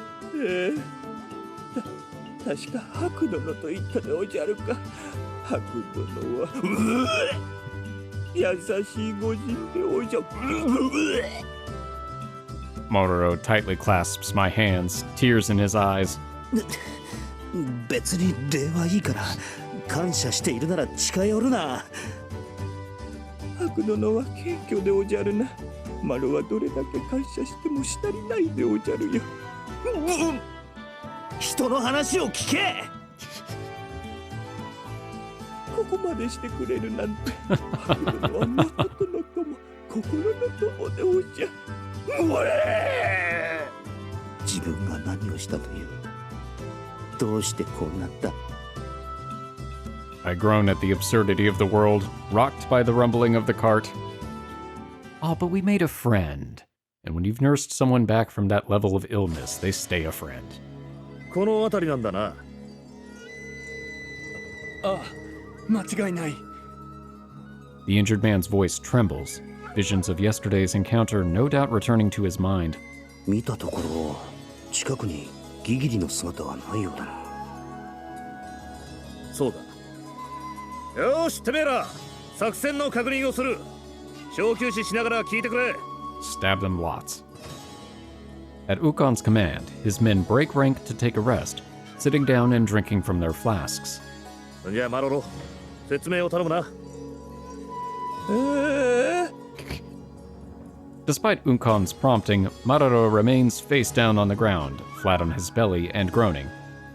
確か白殿と言ったでおじゃるか。白殿は優しいご人でおじゃ。 Maroro tightly clasps my hands, tears in his eyes. 別に礼はいいから感謝しているなら近寄るな。白殿は謙虚でおじゃるな。マロはどれだけ感謝してもしたりないでおじゃるよ。人の話を聞け。ここまでしてくれるなんて。白殿は誠の友、心の友でおじゃ。自分が何をしたという。どうしてこうなった。 I groan at the absurdity of the world, rocked by the rumbling of the cart. Oh, but we made a friend. And when you've nursed someone back from that level of illness, they stay a friend. この辺りなんだな。ああ、間違いない。 The injured man's voice trembles, visions of yesterday's encounter no doubt returning to his mind. 見たところ近くにギギリの姿はないようだな。そうだ。よーし、てめえら、作戦の確認をする。小休止しながら聞いてくれ。 Stab them lots. At Ukon's command, his men break rank to take a rest, sitting down and drinking from their flasks. じゃあマロロ、説明を頼むな。Despite Ukon's prompting, Maroro remains face down on the ground, flat on his belly and groaning.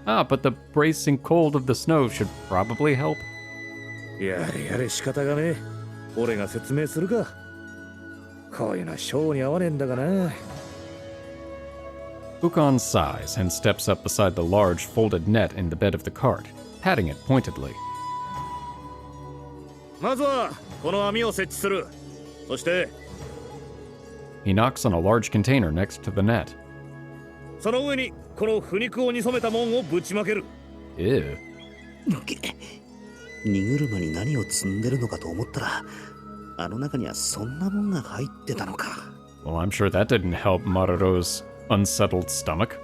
Ah, but the bracing cold of the snow should probably help. やれやれ仕方がねえ。俺が説明するか。こういうのは性に合わねえんだがな。Ukon sighs and steps up beside the large folded net in the bed of the cart, patting it pointedly. まずはこの網を設置する。そして He knocks on a large container next to the net. その上にこの腐肉を煮染めたもんをぶちまける。Ew. 荷車に何を積んでるのかと思ったらあの中にはそんなもんが入ってたのか。 Well, I'm sure that didn't help Maroro's unsettled stomach.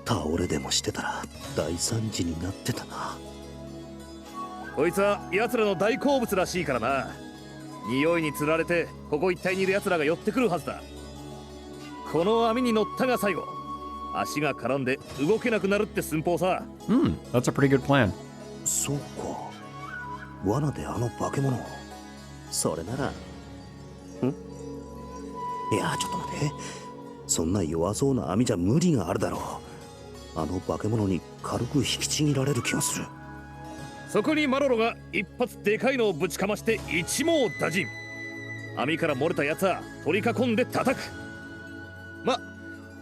倒れでもしてたら大惨事になってたな。こいつは奴らの大好物らしいからな。匂いにつられてここ一帯にいる奴らが寄ってくるはずだ。この網に乗ったが最後。足が絡んで動けなくなるって寸法さ。That's a pretty good plan. そうか。罠であの化け物。それなら。いや、ちょっと待て。そんな弱そうな網じゃ無理があるだろう。あの化け物に軽く引きちぎられる気がする。そこにマロロが一発でかいのをぶちかまして一網打尽。網から漏れたやつは取り囲んで叩く。ま、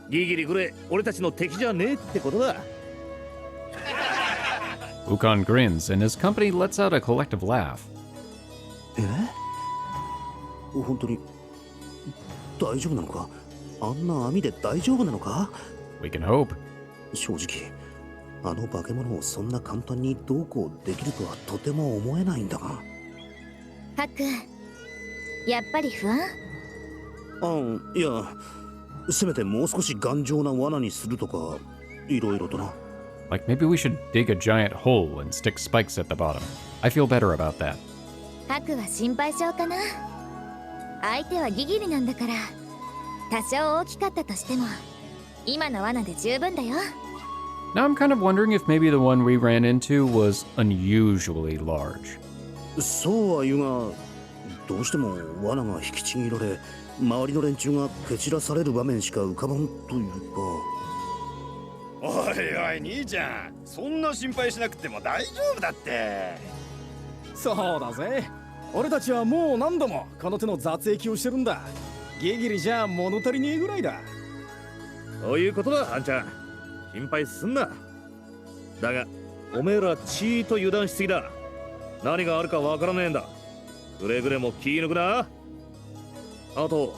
ギギリぐらい俺たちの敵じゃねえってことだ。Ukon grins and his company lets out a collective laugh. 本当に大丈夫なのか。あんな網で大丈夫なのか？ We can hope. 正直あの化け物をそんな簡単にどうこうできるとはとても思えないんだが。ハク、やっぱり不安？いや、せめてもう少し頑丈な罠にするとかいろいろとな。 Like maybe we should dig a giant hole and stick spikes at the bottom. I feel better about that. ハクは心配性かな。相手はギギリなんだから、多少大きかったとしても今の罠で十分だよ。 Now I'm kind of wondering if maybe the one we ran into was unusually large. そうは言うが、どうしても罠が引きちぎられ周りの連中が蹴散らされる場面しか浮かばんというか。おいおい兄ちゃん、そんな心配しなくても大丈夫だって。そうだぜ。俺たちはもう何度もこの手の雑役をしてるんだ。ギギリじゃ物足りねえぐらいだ。そういうことだ、あんちゃん。心配すんな。だがおめえらちーと油断しすぎだ。何があるかわからねえんだ。くれぐれも気抜くな。あと、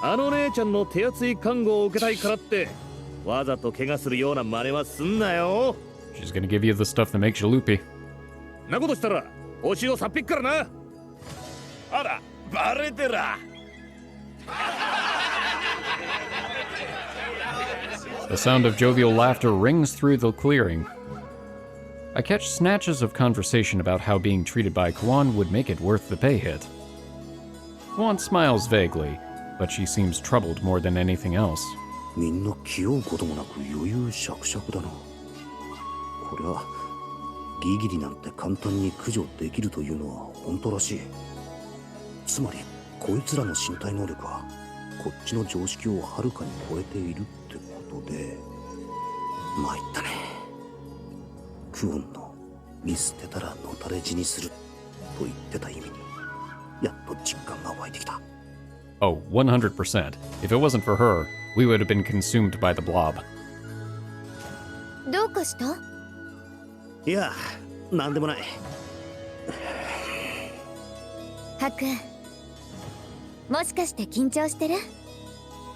あの姉ちゃんの手厚い看護を受けたいからってわざと怪我するような真似はすんなよ。 She's gonna give you the stuff that makes you loopy. なことしたらお尻をさっぴっからな。あら、バレてら。The sound of jovial laughter rings through the clearing. I catch snatches of conversation about how being treated by Kuon would make it worth the pay hit. Kuon smiles vaguely, but she seems troubled more than anything else. みんな気負うこともなく余裕しゃくしゃくだな。これはギギリなんて簡単に駆除できるというのは本当らしい。つまりこいつらの身体能力はこっちの常識をはるかに超えているってことで、参ったね。クオンの見捨てたらのたれ死にすると言ってた意味にやっと実感が湧いてきた。 Oh, 100%. If it wasn't for her, we would have been consumed by the blob. どうかした？いや、なんでもない。ハク、もしかして緊張してる？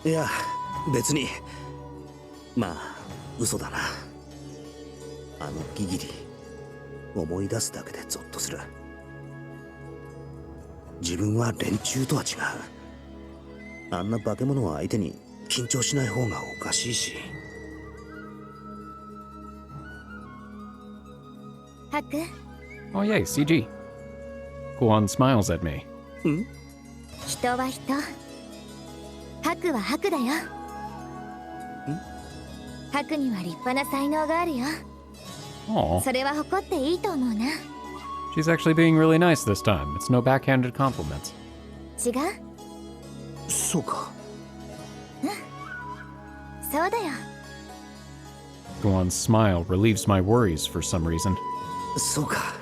いや、別に。まあ、嘘だな。あのギギリ、思い出すだけでゾッとする。自分は連中とは違う。あんな化け物を相手に緊張しない方がおかしいし。ハク、 Oh yay, CG. Kuon smiles at me. 人は人、ハクはハクだよ。ハクには立派な才能があるよ。 Aw, それは誇っていいと思うな。 she's actually being really nice this time. It's no backhanded compliments. 違う？そうか。そうだよ。 Kuon's smile relieves my worries for some reason. そうか。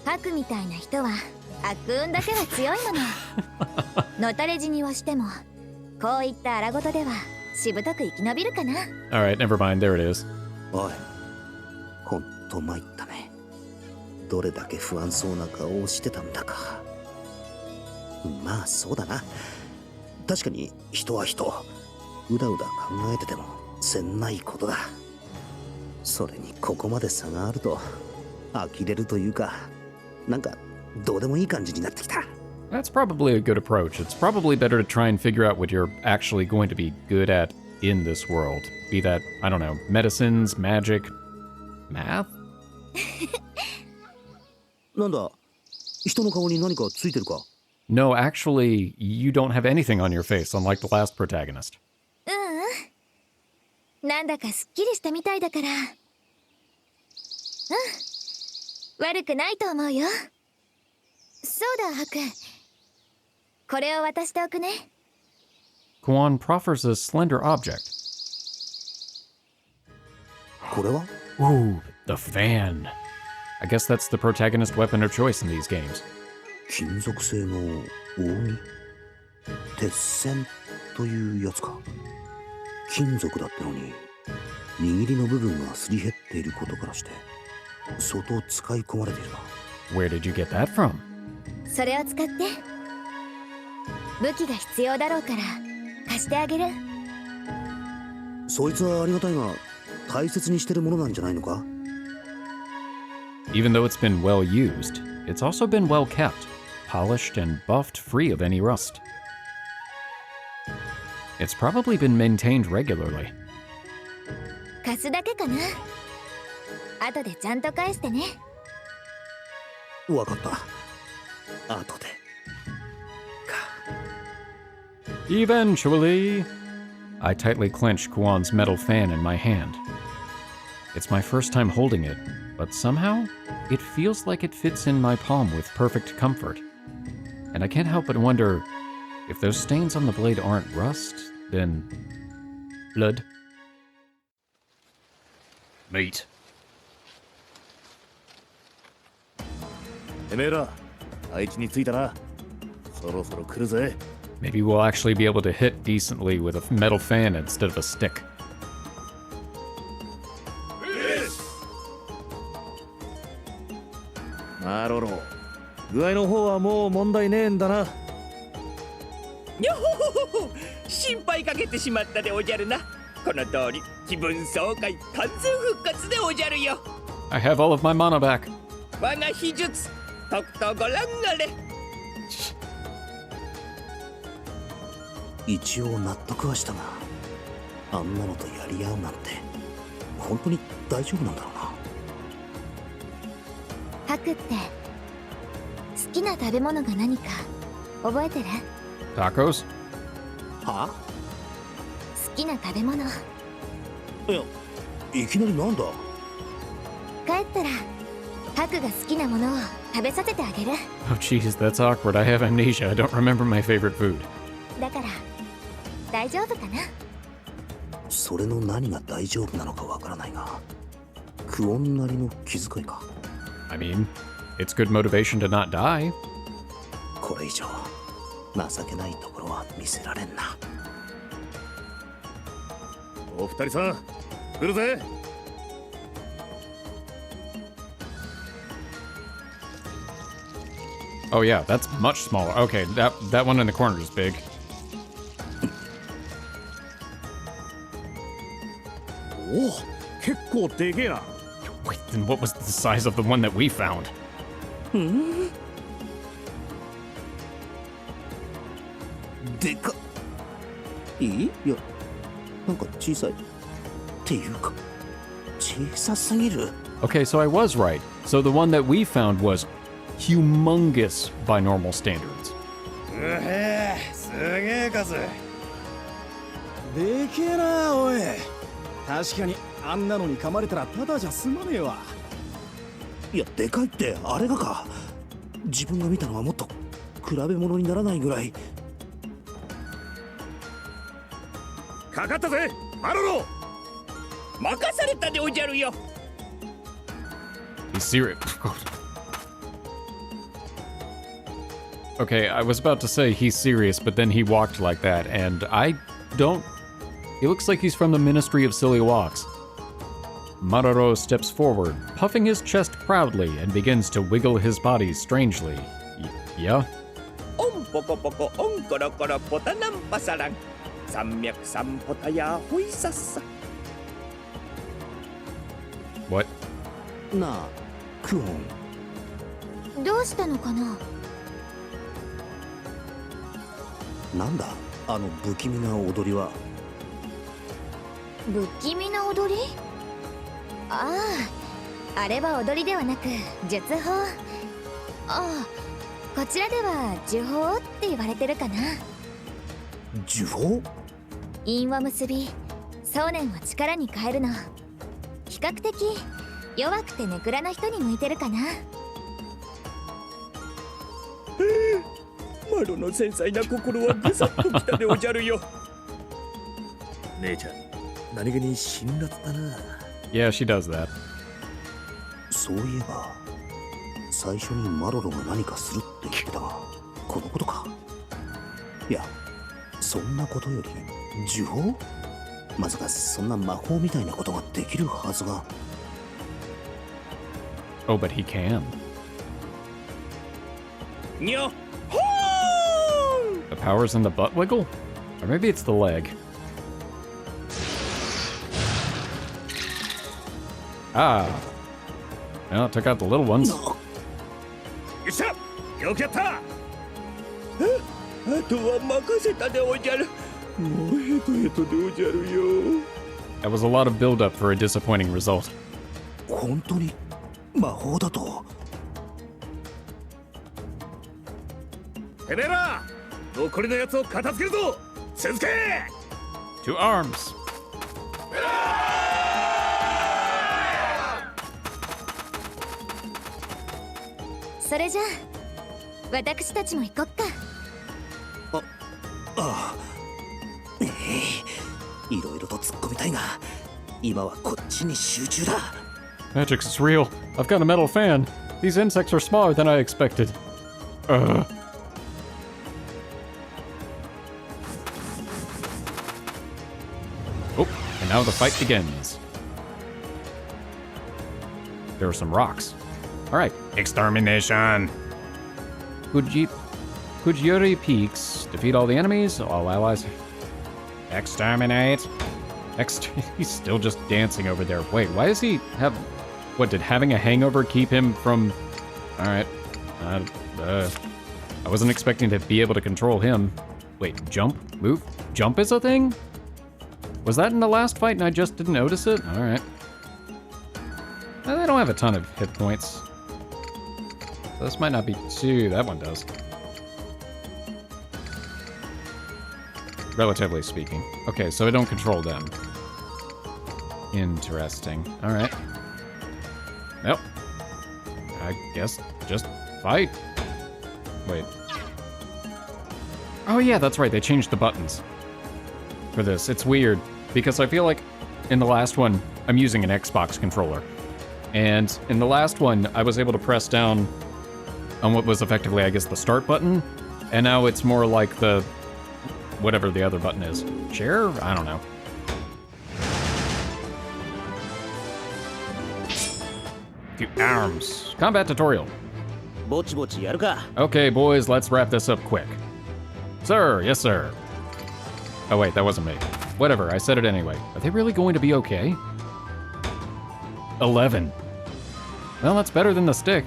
ハクみたいな人は悪運だけは強いもの。のたれ死にをしてもこういった荒事ではしぶとく生き延びるかな。 Alright, never mind. There it is. おい、ほんと参ったね。どれだけ不安そうな顔をしてたんだか。まあそうだな。確かに人は人。うだうだ考えててもせんないことだ。それにここまで差があると呆れるというか、なんかどうでもいい感じになってきた。 That's probably a good approach. It's probably better to try and figure out what you're actually going to be good at in this world. Be that, I don't know, medicines, magic, math? なんだ、人の顔に何かついてるか？ No, actually, you don't have anything on your face, unlike the last protagonist. なんだかすっきりしたみたいだから。悪くないと思うよ。そうだ、ハク。これを渡しておくね。 Kuon proffers a slender object. これは？ Ooh, the fan. I guess that's the protagonist weapon of choice in these games. 金属製の扇？鉄線というやつか。金属だったのに握りの部分がすり減っていることからして相当使い込まれているな。 Where did you get that from? それを使って。武器が必要だろうから貸してあげる。そいつはありがたいが大切にしてるものなんじゃないのか？ Even though it's been well used, it's also been well kept, polished and buffed free of any rust. It's probably been maintained regularly. 貸すだけかな。後でちゃんと返してね。わかった。後で。Eventually, I tightly clench Kuon's metal fan in my hand. It's my first time holding it, but somehow, it feels like it fits in my palm with perfect comfort. And I can't help but wonder, if those stains on the blade aren't rust, then blood. Meat. てめえら、配置についたな。そろそろ来るぜ。Maybe we'll actually be able to hit decently with a metal fan instead of a stick. マロロ、具合の方はもう問題ねえんだな。にょほほほほ、心配かけてしまったでおじゃるな。この通り気分爽快完全復活でおじゃるよ。 I have all of my mana back. 我が秘術とくとご覧あれ。一応納得はしたが、あんなのとやり合うなんて本当に大丈夫なんだろうな。ハクって好きな食べ物が何か覚えてる？ Tacos? は？好きな食べ物。いや、いきなりなんだ？帰ったらハクが好きなものを食べさせてあげる。 Oh jeez, that's awkward. I have amnesia. I don't remember my favorite food. だから大丈夫かな？それの何が大丈夫なのかわからないが、クオンなりの気遣いか。I mean, it's good motivation to not die. これ以上情けないところは見せられんな。お二人さん、来るぜ。Oh yeah, that's much smaller. Okay, that one in the corner is big. おお、結構でけえな。Wait, then what was the size of the one that we found? でかっ。いや、なんか小さい。っていうか、小さすぎる。 Okay, so I was right. So the one that we found was humongous by normal standards. うへえ、すげえ数。でけえなおい。確かにあんなのに噛まれたらただじゃ済まねえわ。いや、でかいってあれがか。自分が見たのはもっと比べ物にならないぐらい。かかったぜ、マロロ。任されたでおじゃるよ。 He's serious. Okay, I was about to say he's serious, but then he walked like that, and I don't... He looks like he's from the Ministry of Silly Walks. Maroro steps forward, puffing his chest proudly, and begins to wiggle his body strangely. Yeah? オンポコポコオンコロコロポタナンパサラン。山脈三ポタヤホイサッサ。 What? なあ、クオン。どうしたのかな？なんだあの不気味な踊りは。不気味な踊り？ああ、あれは踊りではなく術法。ああ、こちらでは呪法って言われてるかな。呪法？韻を結び想念を力に変えるの。比較的弱くてネクラな人に向いてるかな。マロの繊細な心はぐさっときたでおじゃるよ。姉ちゃん、何気に辛辣だな。Yeah, she does that. そういえば最初にマロロが何かするって言ってたが、このことか。いや、そんなことより呪法？まさかそんな魔法みたいなことができるはずが。Oh, but he can. にょほーん。power's in the butt wiggle? Or maybe it's the leg. Ah. Well, it took out the little ones. よっしゃよくやった。あとは任せたでおじゃる。もうヘトヘトでおじゃるよ。 That was a lot of build-up for a disappointing result. 本当に魔法だと。てめえら残りのやつを片付けるぞ。続け。 To arms! それじゃあ私たちも行こっか。ああ。いろいろと突っ込みたいが、今はこっちに集中だ。 Magic's is real. I've got a metal fan. These insects are smaller than I expected. Oh, and now the fight begins. There are some rocks. Alright. Extermination! Kujiri Peaks. Defeat all the enemies. All allies. Exterminate. He's still just dancing over there. Wait, why does he have... What, did having a hangover keep him from... Alright. I wasn't expecting to be able to control him. Wait, jump? Move? Jump is a thing? Was that in the last fight and I just didn't notice it? Alright. They don't have a ton of hit points. So this might not be too... That one does. Relatively speaking. Okay, so I don't control them. Interesting. Alright. Well, I guess just fight. Wait. Oh yeah, that's right, they changed the buttons for this. It's weird, because I feel like in the last one, I'm using an Xbox controller. And in the last one, I was able to press down on what was effectively, I guess, the start button. And now it's more like the... whatever the other button is. Share? I don't know. To arms. Combat tutorial. ぼちぼちやるか。 Okay, boys, let's wrap this up quick. Sir, yes, sir. Oh, wait, that wasn't me. Whatever, I said it anyway. Are they really going to be okay? 11. Well, that's better than the stick.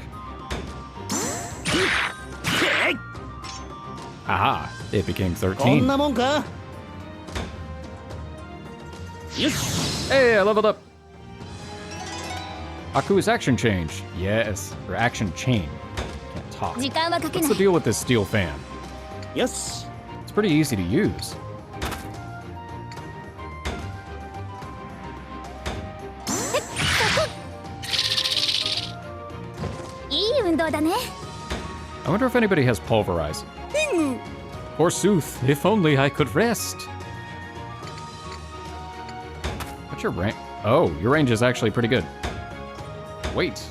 Aha, it became こん 13. なもんか。 Hey, I leveled up. Haku's action change. Yes, or action chain. Can't talk. 時間はかけ What's な the い。 deal with this steel fan? よし。 It's pretty easy to use. いい運動だね。 I wonder if anybody has pulverize. Forsooth, if only I could rest. What's your range? Oh, your range is actually pretty good. Wait.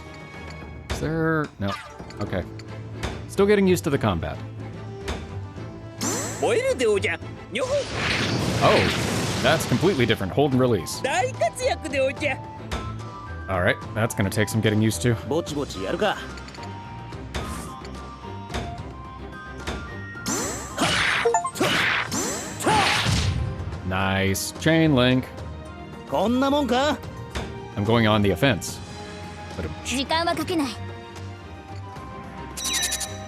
Is there... No. Okay. Still getting used to the combat. 燃えるでおじゃ。にょほ。 Oh, that's completely different. Hold and release. 大活躍でおじゃ。 Alright, that's gonna take some getting used to. ぼちぼちやるか。 Nice. Chain link. こんなもんか。 I'm going on the offense. But 時間はかけない。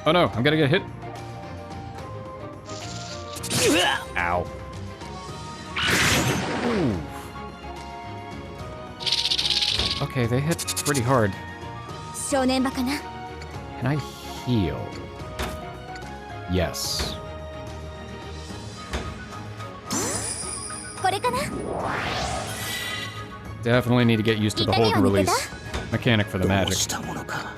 oh no, I'm gonna get hit. Ow. Ooh. Okay, they hit pretty hard. 少年バカな。 Can I heal? Yes. これかな。 Definitely need to get used to the hold and release mechanic for the どう magic. したものか。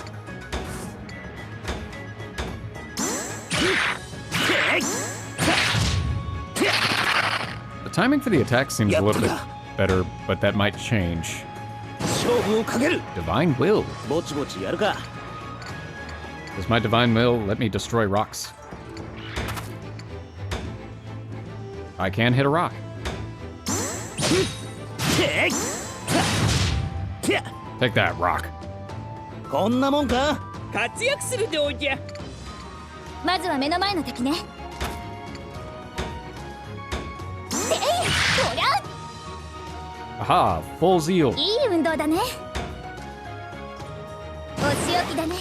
The timing for the attack seems a little bit better, but that might change. 勝負をかける。 Divine Will. ぼちぼちやるか。 Does my Divine Will let me destroy rocks? I can hit a rock. Take that, rock. こんなもんか。活躍するでおじゃ。まずは目の前の敵ね。Aha, full zeal. いい運動だね。お仕置きだね。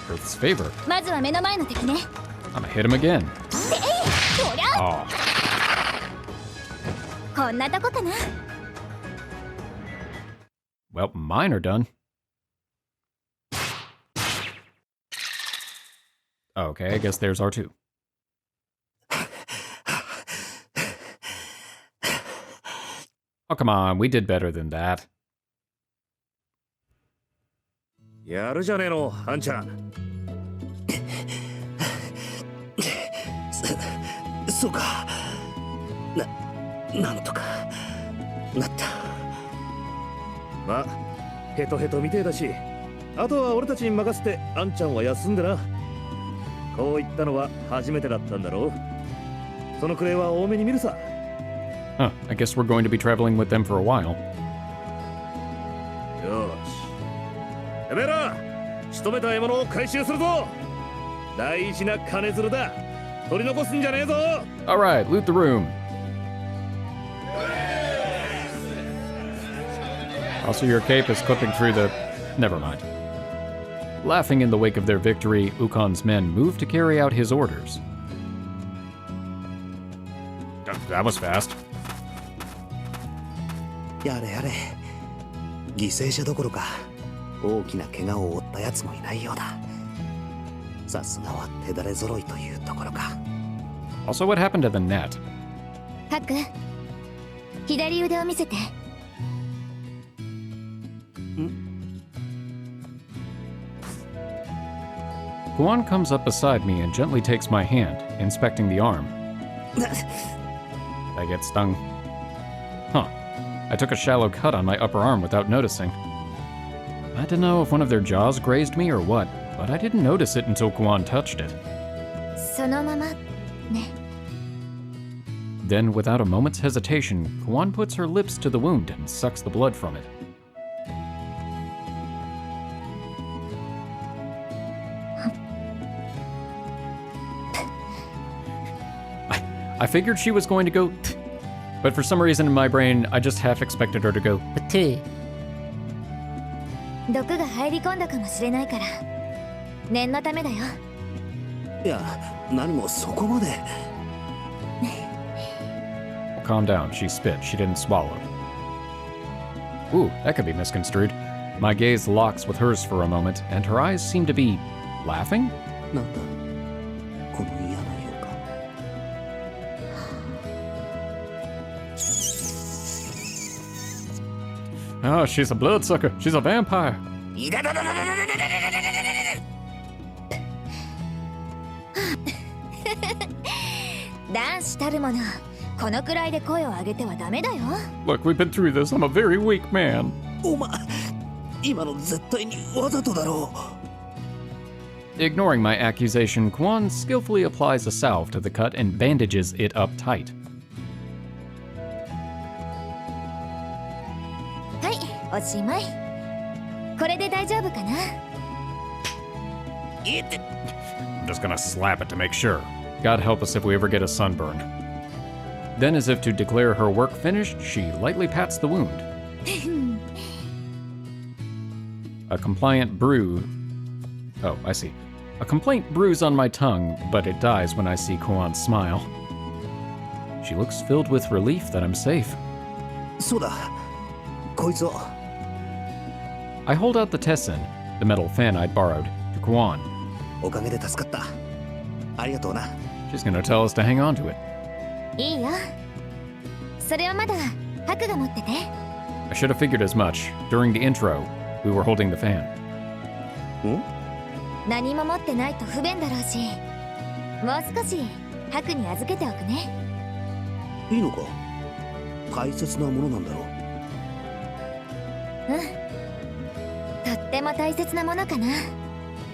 Earth's favor. まずは目の前の敵ね。 I'm gonna hit him again. こりゃ Oh, こんなとこかな。 well, mine are done. Okay, I guess there's R2. Oh, come on, we did better than that. やるじゃねえのあんちゃん。そうか。なんとかなった。まあヘトヘトみてえだし、あとは俺たちに任せてあんちゃんは休んでな。こう言ったのは初めてだったんだろう。そのくらいは多めに見るさ。 Huh, I guess we're going to be traveling with them for a while. よし、てめえら仕留めた獲物を回収するぞ。大事な金づるだ。取り残すんじゃねえぞ。 Alright, loot the room. Also, your cape is clipping through the... Never mind. Laughing in the wake of their victory, Ukon's men moved to carry out his orders. That was fast. やれやれ。犠牲者どころか大きな怪我を負ったやつもいないようだ。さすがは手だれ揃いというところか。 Also, what happened to the net? ハク、左腕を見せて。 Kuon comes up beside me and gently takes my hand, inspecting the arm. I get stung. Huh. I took a shallow cut on my upper arm without noticing. I don't know if one of their jaws grazed me or what, but I didn't notice it until Kuon touched it. そのままね。 Then, without a moment's hesitation, Kuon puts her lips to the wound and sucks the blood from it. I figured she was going to go, but for some reason in my brain, I just half expected her to go, "P'tee." 毒が入り込んだかもしれないから念のためだよ。いや、何もそこまで。Calm down, she spit, she didn't swallow. Ooh, that could be misconstrued. My gaze locks with hers for a moment, and her eyes seem to be laughing? なんだこの嫌な予感。 Oh, she's a bloodsucker. She's a vampire. いだだだだだだだだだだだ。男子たるもの、このくらいで声を上げてはダメだよ。 Look, we've been through this. I'm a very weak man. お前、今の絶対にわざとだろう。 Ignoring my accusation, Kuon skillfully applies a salve to the cut and bandages it up tight. はい、おしまい。これで大丈夫かな。 いて。 I'm just gonna slap it to make sure. God help us if we ever get a sunburn. Then, as if to declare her work finished, she lightly pats the wound. A compliant brew... Oh, I see. A complaint brews on my tongue, but it dies when I see Kuon's smile. She looks filled with relief that I'm safe. そうだ。こいつを。 I hold out the tessen, the metal fan I'd borrowed, to Kuon. おかげで助かった。ありがとうな。 She's gonna tell us to hang on to it. いいよ。それはまだハクが持ってて。 I should have figured as much. During the intro, we were holding the fan. ん？何も持ってないと不便だろうし、もう少しハクに預けておくね。いいのか？大切なものなんだろう。うん。とっても大切なものかな。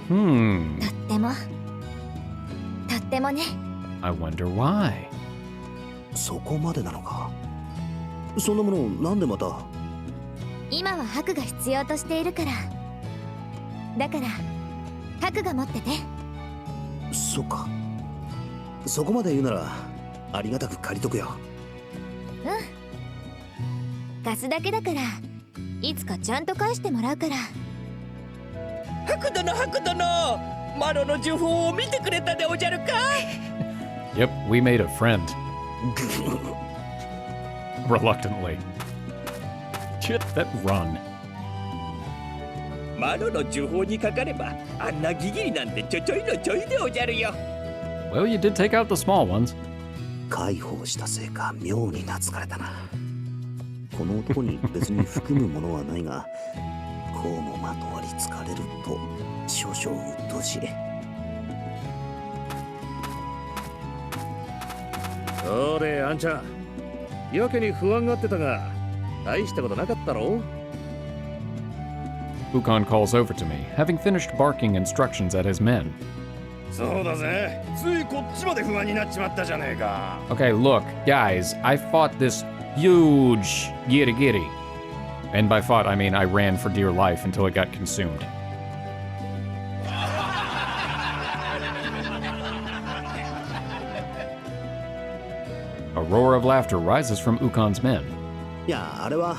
Hmm. とってもね。 I wonder why. そこまでなのか。そんなものをなんでまた。今はハクが必要としているから。だからハクが持ってて。そっか。そこまで言うならありがたく借りとくよ。うん。貸すだけだから、いつかちゃんと返してもらうから。ハク殿ハク殿、マロの呪法を見てくれたでおじゃるか。 Yep, we made a friend. Reluctantly. Shit, that run. マロの呪法にかかれば、あんなギギリなんてちょいのちょいでおじゃるよ。 Well, you did take out the small ones. 解放したせいか妙に懐かれたな。この男に別に含むものはないが、こうもまとわりつかれると少々鬱陶しい。それあんちゃん、やけに不安がってたが、大したことなかったろ。 Ukon calls over to me, having finished barking instructions at his men. そうだぜ、ついこっちまで不安になっちまったじゃねえか。 Okay, look, guys, I fought this huge gigiri. And by fought, I mean I ran for dear life until it got consumed. A roar of laughter rises from Ukon's men. いや、あれは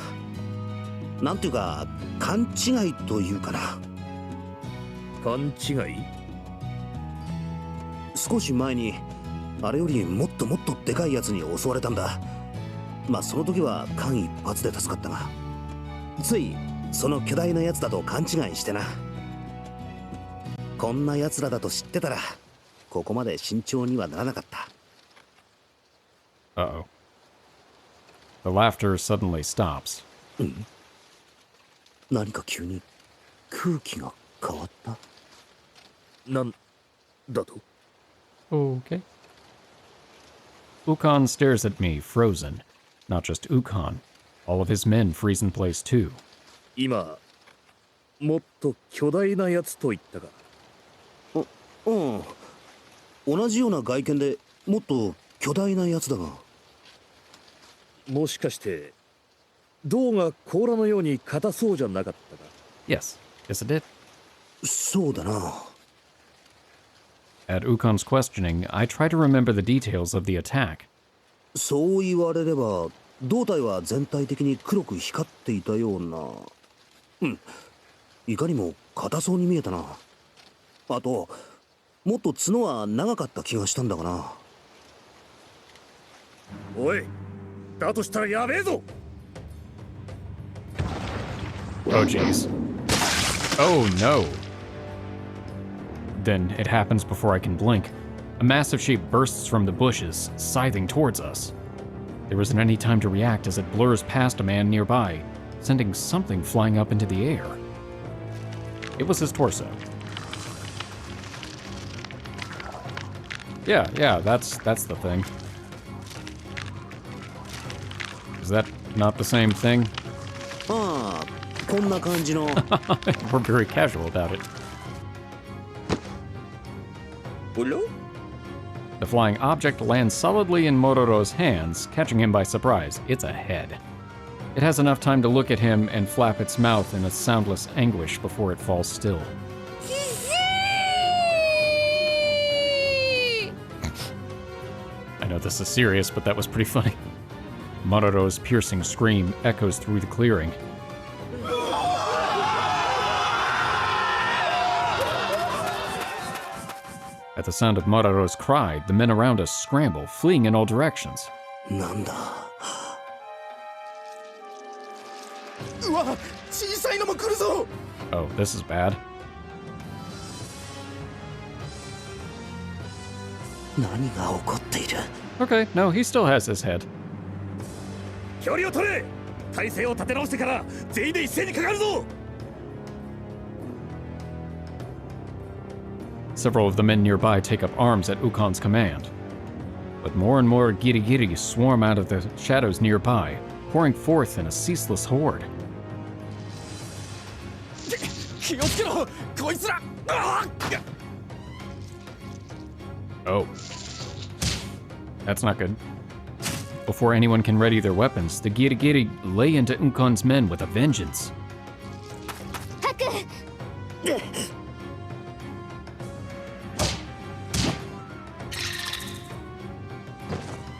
なんていうか勘違いというかな。勘違い？少し前にあれよりもっともっとでかいやつに襲われたんだ。まあその時は間一髪で助かったが、ついその巨大なやつだと勘違いしてな。こんなやつらだと知ってたらここまで慎重にはならなかった。 Uh-oh. The laughter suddenly stops. 何か急に空気が変わった。なんだと？ Okay. Ukon stares at me, frozen. Not just Ukon. All of his men freeze in place too. 今、もっと巨大なやつと言ったか。うん。同じような外見でもっと巨大なやつだが。もしかして胴が甲羅のように硬そうじゃなかったか。 Yes. Yes, it did. そうだな。At Ukon's questioning, I try to remember the details of the attack. そう言われれば胴体は全体的に黒く光っていたような。いかにも硬そうに見えたな。あともっと角は長かった気がしたんだがな。おい、だとしたらやべえぞ。 Oh, jeez. Oh, no. Then it happens before I can blink. A massive shape bursts from the bushes, scything towards us. There isn't any time to react as it blurs past a man nearby, sending something flying up into the air. It was his torso. Yeah, that's the thing. Is that not the same thing? ああ、こんな感じの。 We're very casual about it. Hello? The flying object lands solidly in Maroro's hands, catching him by surprise. It's a head. It has enough time to look at him and flap its mouth in a soundless anguish before it falls still. I know this is serious, but that was pretty funny. Maroro's piercing scream echoes through the clearing. At the sound of Maroro's cry, the men around us scramble, fleeing in all directions. なんだ。うわ、小さいのも来るぞ。 Oh, this is bad. 何が起こっている。 Okay, no, he still has his head. 距離を取れ。体勢を立て直してから全員で一斉にかかるぞ。 Several of the men nearby take up arms at Ukon's command. But more and more gigiri swarm out of the shadows nearby, pouring forth in a ceaseless horde. 気をつけろ、こいつら。Oh. That's not good. Before anyone can ready their weapons, the gigiri lay into Ukon's men with a vengeance. ハク、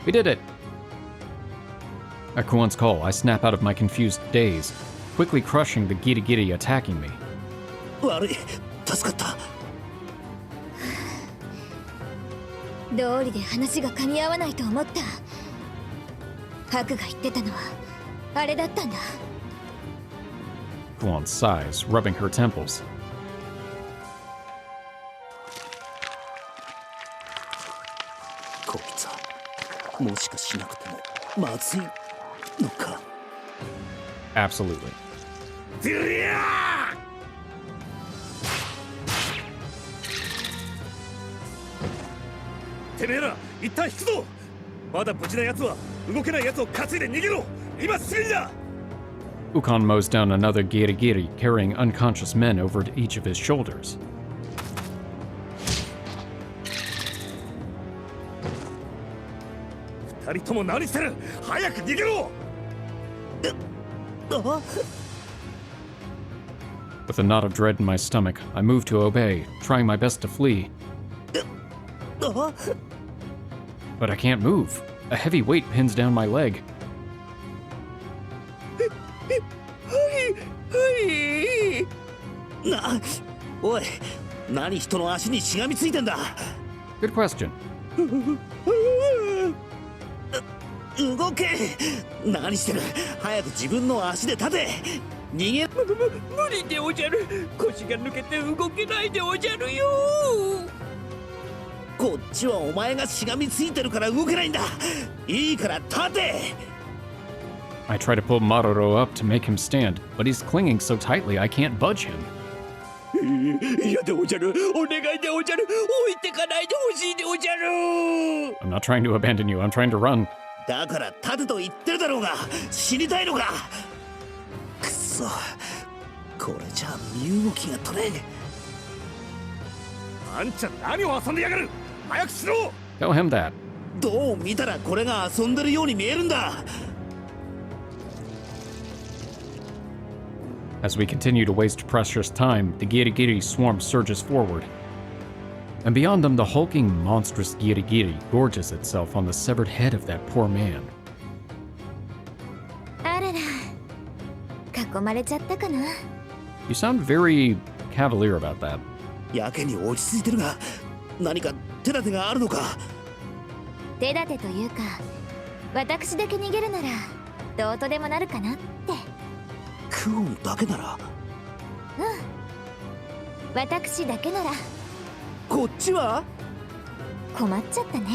We did it! At Kuon's call, I snap out of my confused daze, quickly crushing the gigiri attacking me. 悪い、助かった。道理で話が噛み合わないと思った。ハクが言ってたのはあれだったんだ。Kuon sighs, rubbing her temples. こいつはもしかしなくてもまずいのか。 Absolutely. てめえら一旦引くぞ。まだ無事な奴は動けない奴を担いで逃げろ。今すぐにだ。 Ukon mows down another gigiri, carrying unconscious men over each of his shoulders. 二人とも何してる。早く逃げろ。With a knot of dread in my stomach, I move to obey, trying my best to flee. But I can't move. A heavy weight pins down my leg. おい、何人の足にしがみついてんだ。 Good question. 動け。何してる。早く自分の足で立て。逃げ。無理でおじゃる。腰が抜けて動けないでおじゃるよ。こっちはお前がしがみついてるから動けないんだ。いいから立て。 I try to pull Maroro up to make him stand, but he's clinging so tightly I can't budge him. いやでおじゃる。お願いでおじゃる。置いてかないでほしいでおじゃる。 I'm not trying to abandon you, I'm trying to run. だから立てと言ってるだろうが。死にたいのか。くそ。これじゃ身動きが取れん。あんちゃん何を遊んでやがる。早くしろ。 Tell him that. どう見たらこれが遊んでるように見えるんだ。 As we continue to waste precious time, the gigiri swarm surges forward. And beyond them, the hulking, monstrous gigiri gorges itself on the severed head of that poor man. あらら、囲まれちゃったかな。 You sound very cavalier about that. やけに落ち着いてるが、何か手立てがあるのか。手立てというか、私だけ逃げるならどうとでもなるかなって。クオンだけなら。私だけなら。こっちは困っちゃったね。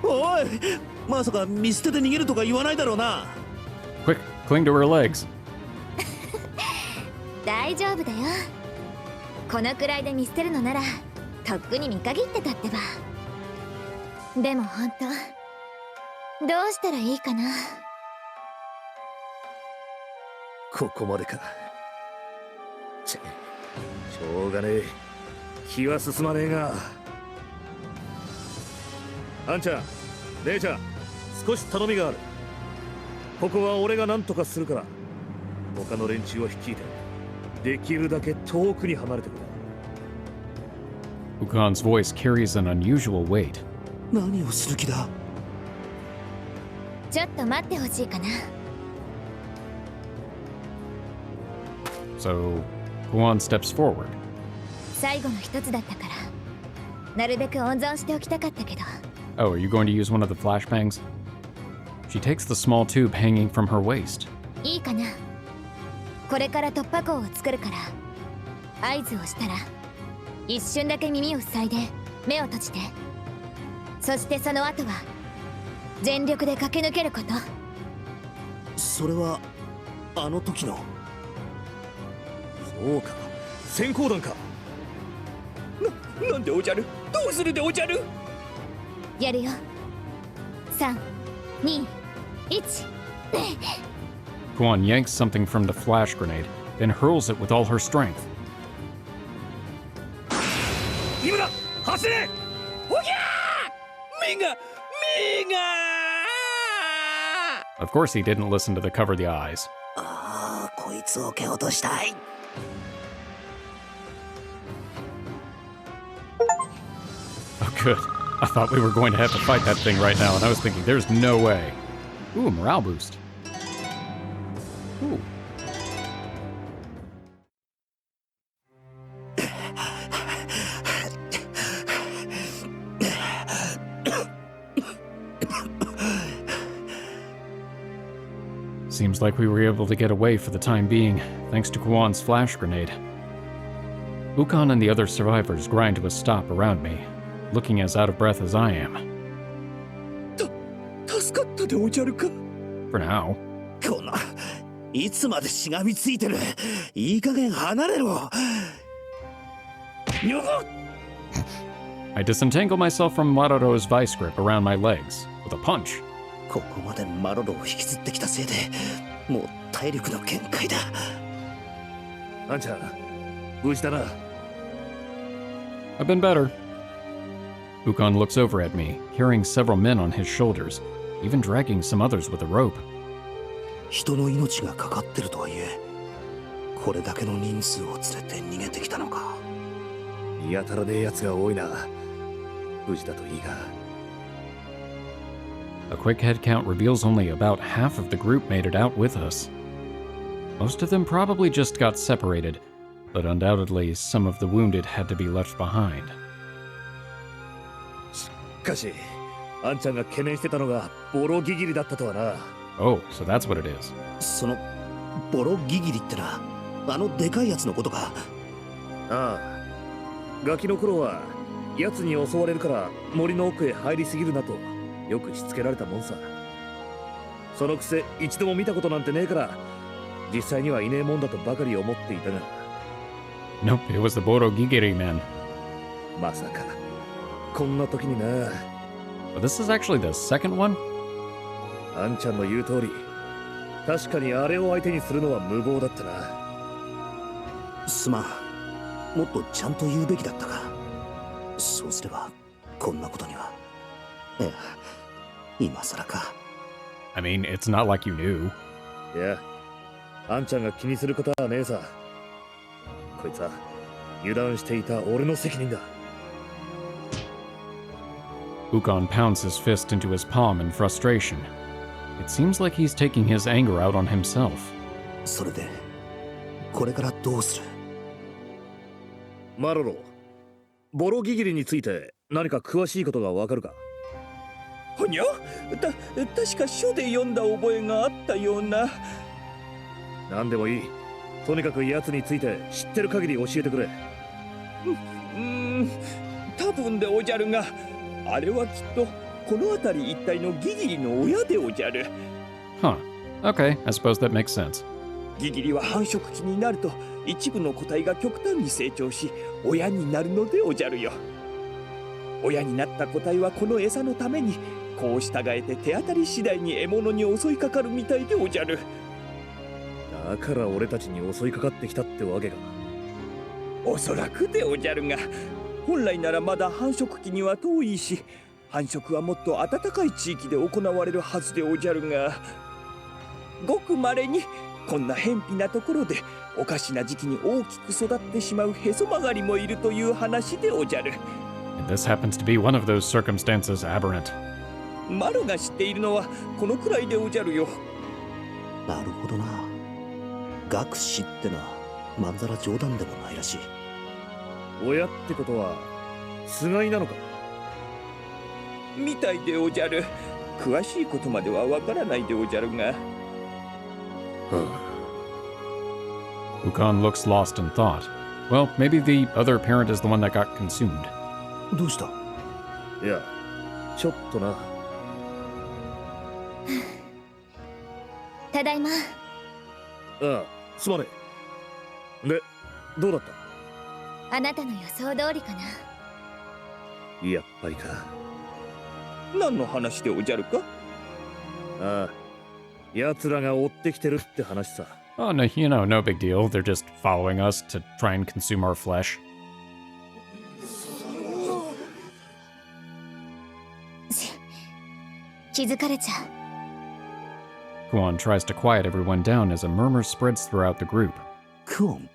おい、まさか見捨てて逃げるとか言わないだろうな。 Quick, cling to her legs. 大丈夫だよ。このくらいで見捨てるのならとっくに見限ってたってば。でも本当どうしたらいいかな。ここまでか。しょうがねえ。気は進まねえが。あんちゃん、姉ちゃん、少し頼みがある。ここは俺が何とかするから、他の連中を率いてできるだけ遠くに離れてくれ。 Ukon's voice carries an unusual weight. 何をする気だ。ちょっと待ってほしいかな。 So, Kuon steps forward. 最後の一つだったからなるべく温存しておきたかったけど。 Oh, are you going to use one of the flashbangs? She takes the small tube hanging from her waist. いいかな。これから突破口を作るから合図をしたら一瞬だけ耳を塞いで目を閉じて。そしてその後は全力で駆け抜けること。それはあの時の。そうか、先行弾か。なんでおじゃる。どうするでおじゃる。やるよ。3、2、1。 Kuon yanks something from the flash grenade, then hurls it with all her strength. 今だ、走れ。おぎゃー。目が。 Of course, he didn't listen to the cover the eyes. ああ、こいつを蹴落としたい。 Oh, good. I thought we were going to have to fight that thing right now, and I was thinking, there's no way. Ooh, morale boost. Ooh. Seems like we were able to get away for the time being, thanks to Kuon's flash grenade. Ukon and the other survivors grind to a stop around me, looking as out of breath as I am. 助かったでおじゃるか For now. このいつまでしがみついてるいい加減離れろ I disentangle myself from Maroro's vice grip around my legs with a punch. ここまでマロロを引きずってきたせいでもう体力の限界だあんちゃん無事だな I've been better. Ukon looks over at me, carrying several men on his shoulders, even dragging some others with a rope. 人の命がかかってるとはいえこれだけの人数を連れて逃げてきたのかやたらねえ奴が多いな無事だといいが A quick head count reveals only about half of the group made it out with us. Most of them probably just got separated, but undoubtedly some of the wounded had to be left behind. しかしあんちゃんが懸念してたのがボロギギリだったとはな Oh, so that's what it is. そのボロギギリってなあのでかいやつのことかああガキの頃は奴に襲われるから森の奥へ入りすぎるなとよくしつけられたもんさそのくせ一度も見たことなんてねえから実際にはいねえもんだとばかり思っていたが Nope, it was the Boro Gigiri men. まさかこんな時にな But this is actually the second one? あんちゃんの言う通り確かにあれを相手にするのは無謀だったなすまんもっとちゃんと言うべきだったかそうすればこんなことにはいや今更か I mean, it's not like you knew. いやあんちゃんが気にすることはねえさこいつは油断していた俺の責任だ Ukon pounds his fist into his palm in frustration. It seems like he's taking his anger out on himself. それでこれからどうするマロロボロギギリについて何か詳しいことがわかるかほにゃ確か書で読んだ覚えがあったような何でもいいとにかく奴について知ってる限り教えてくれ多分でおじゃるがあれはきっとこの辺り一帯のギギリの親でおじゃる Huh. Okay, I suppose that makes sense. ギギリは繁殖期になると一部の個体が極端に成長し親になるのでおじゃるよ親になった個体はこの餌のためにこう従えて手当たり次第に獲物に襲いかかるみたいでおじゃるだから俺たちに襲いかかってきたってわけかおそらくでおじゃるが本来ならまだ繁殖期には遠いし繁殖はもっと暖かい地域で行われるはずでおじゃるがごくまれにこんな偏僻なところでおかしな時期に大きく育ってしまうへそ曲がりもいるという話でおじゃる And this happens to be one of those circumstances aberrant. マロが知っているのはこのくらいでおじゃるよなるほどな学士ってのはまんざら冗談でもないらしい親ってことはつがいなのかみたいでおじゃる詳しいことまではわからないでおじゃるが Ukon looks lost in thought. Well, maybe the other parent is the one that got consumed. どうしたいやちょっとなただいま。ああすまねえでどうだったあなたの予想通りかな。やっぱりか何の話でおじゃるかああ奴らが追ってきてるって話さ Oh, no, no big deal. They're just following us to try and consume our flesh. 気づかれちゃう。 Kuon tries to quiet everyone down as a murmur spreads throughout the group. クオン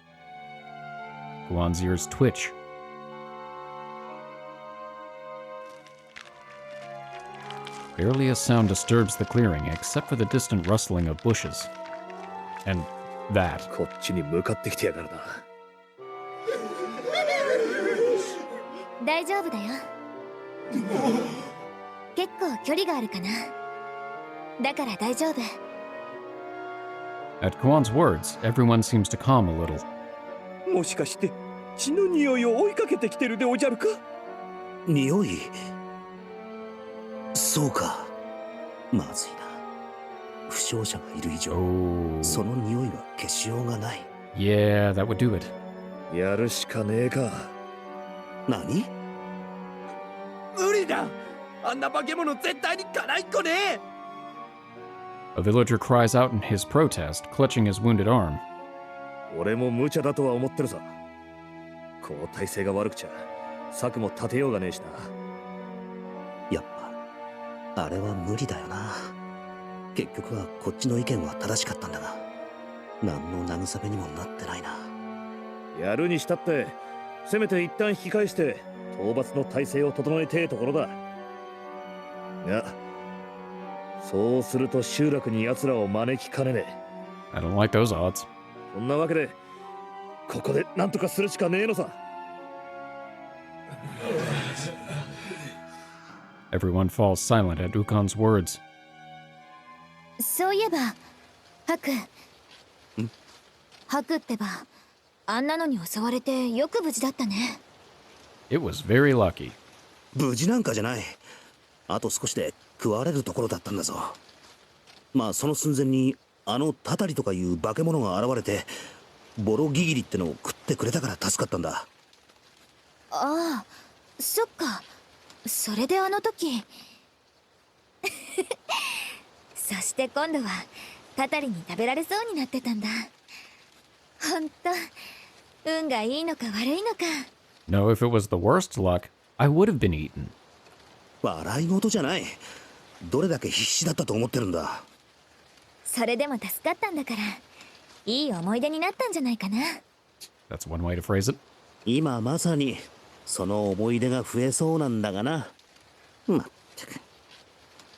Kuon's ears twitch. Barely a sound disturbs the clearing except for the distant rustling of bushes. And that. こっちに向かってきてやがるな。大丈夫だよ。結構距離があるかな。だから大丈夫。At Kuon's words, everyone seems to calm a little. もしかして血の匂いを追いかけてきてるでおじゃるか？匂い。そうか。まずいな。負傷者がいる以上、 Oh. その匂いは消しようがない。 Yeah, that would do it. やるしかねえか。何？無理だ。あんな化け物絶対にかないっこね。 A villager cries out in his protest, clutching his wounded arm. 俺も無茶だとは思ってるさ。こう体勢が悪くちゃ策も立てようがねえしな。やっぱあれは無理だよな。結局はこっちの意見は正しかったんだが、何の慰めにもなってないな。やるにしたってせめて一旦引き返して討伐の体制を整えてえところだ。いや、そうすると集落に奴らを招きかねねえ。 I don't like those odds. そんなわけでここで何とかするしかねえのさ。Everyone falls silent at Ukon's words. そういえば、ハク。ハクってば、あんなのに襲われてよく無事だったね。It was very lucky. 無事なんかじゃない。あと少しで食われるところだったんだぞ。まあその寸前にあのタタリとかいう化け物が現れて、ボロギギリってのを食ってくれたから助かったんだ。ああ、そっか。それであの時。そして今度はタタリに食べられそうになってたんだ。ほんと、運がいいのか悪いのか。 No, if it was the worst luck, I would have been eaten. 笑い事じゃない。どれだけ必死だったと思ってるんだ。それでも助かったんだから、いい思い出になったんじゃないかな。That's one way to phrase it. 今まさにその思い出が増えそうなんだがな。まったく。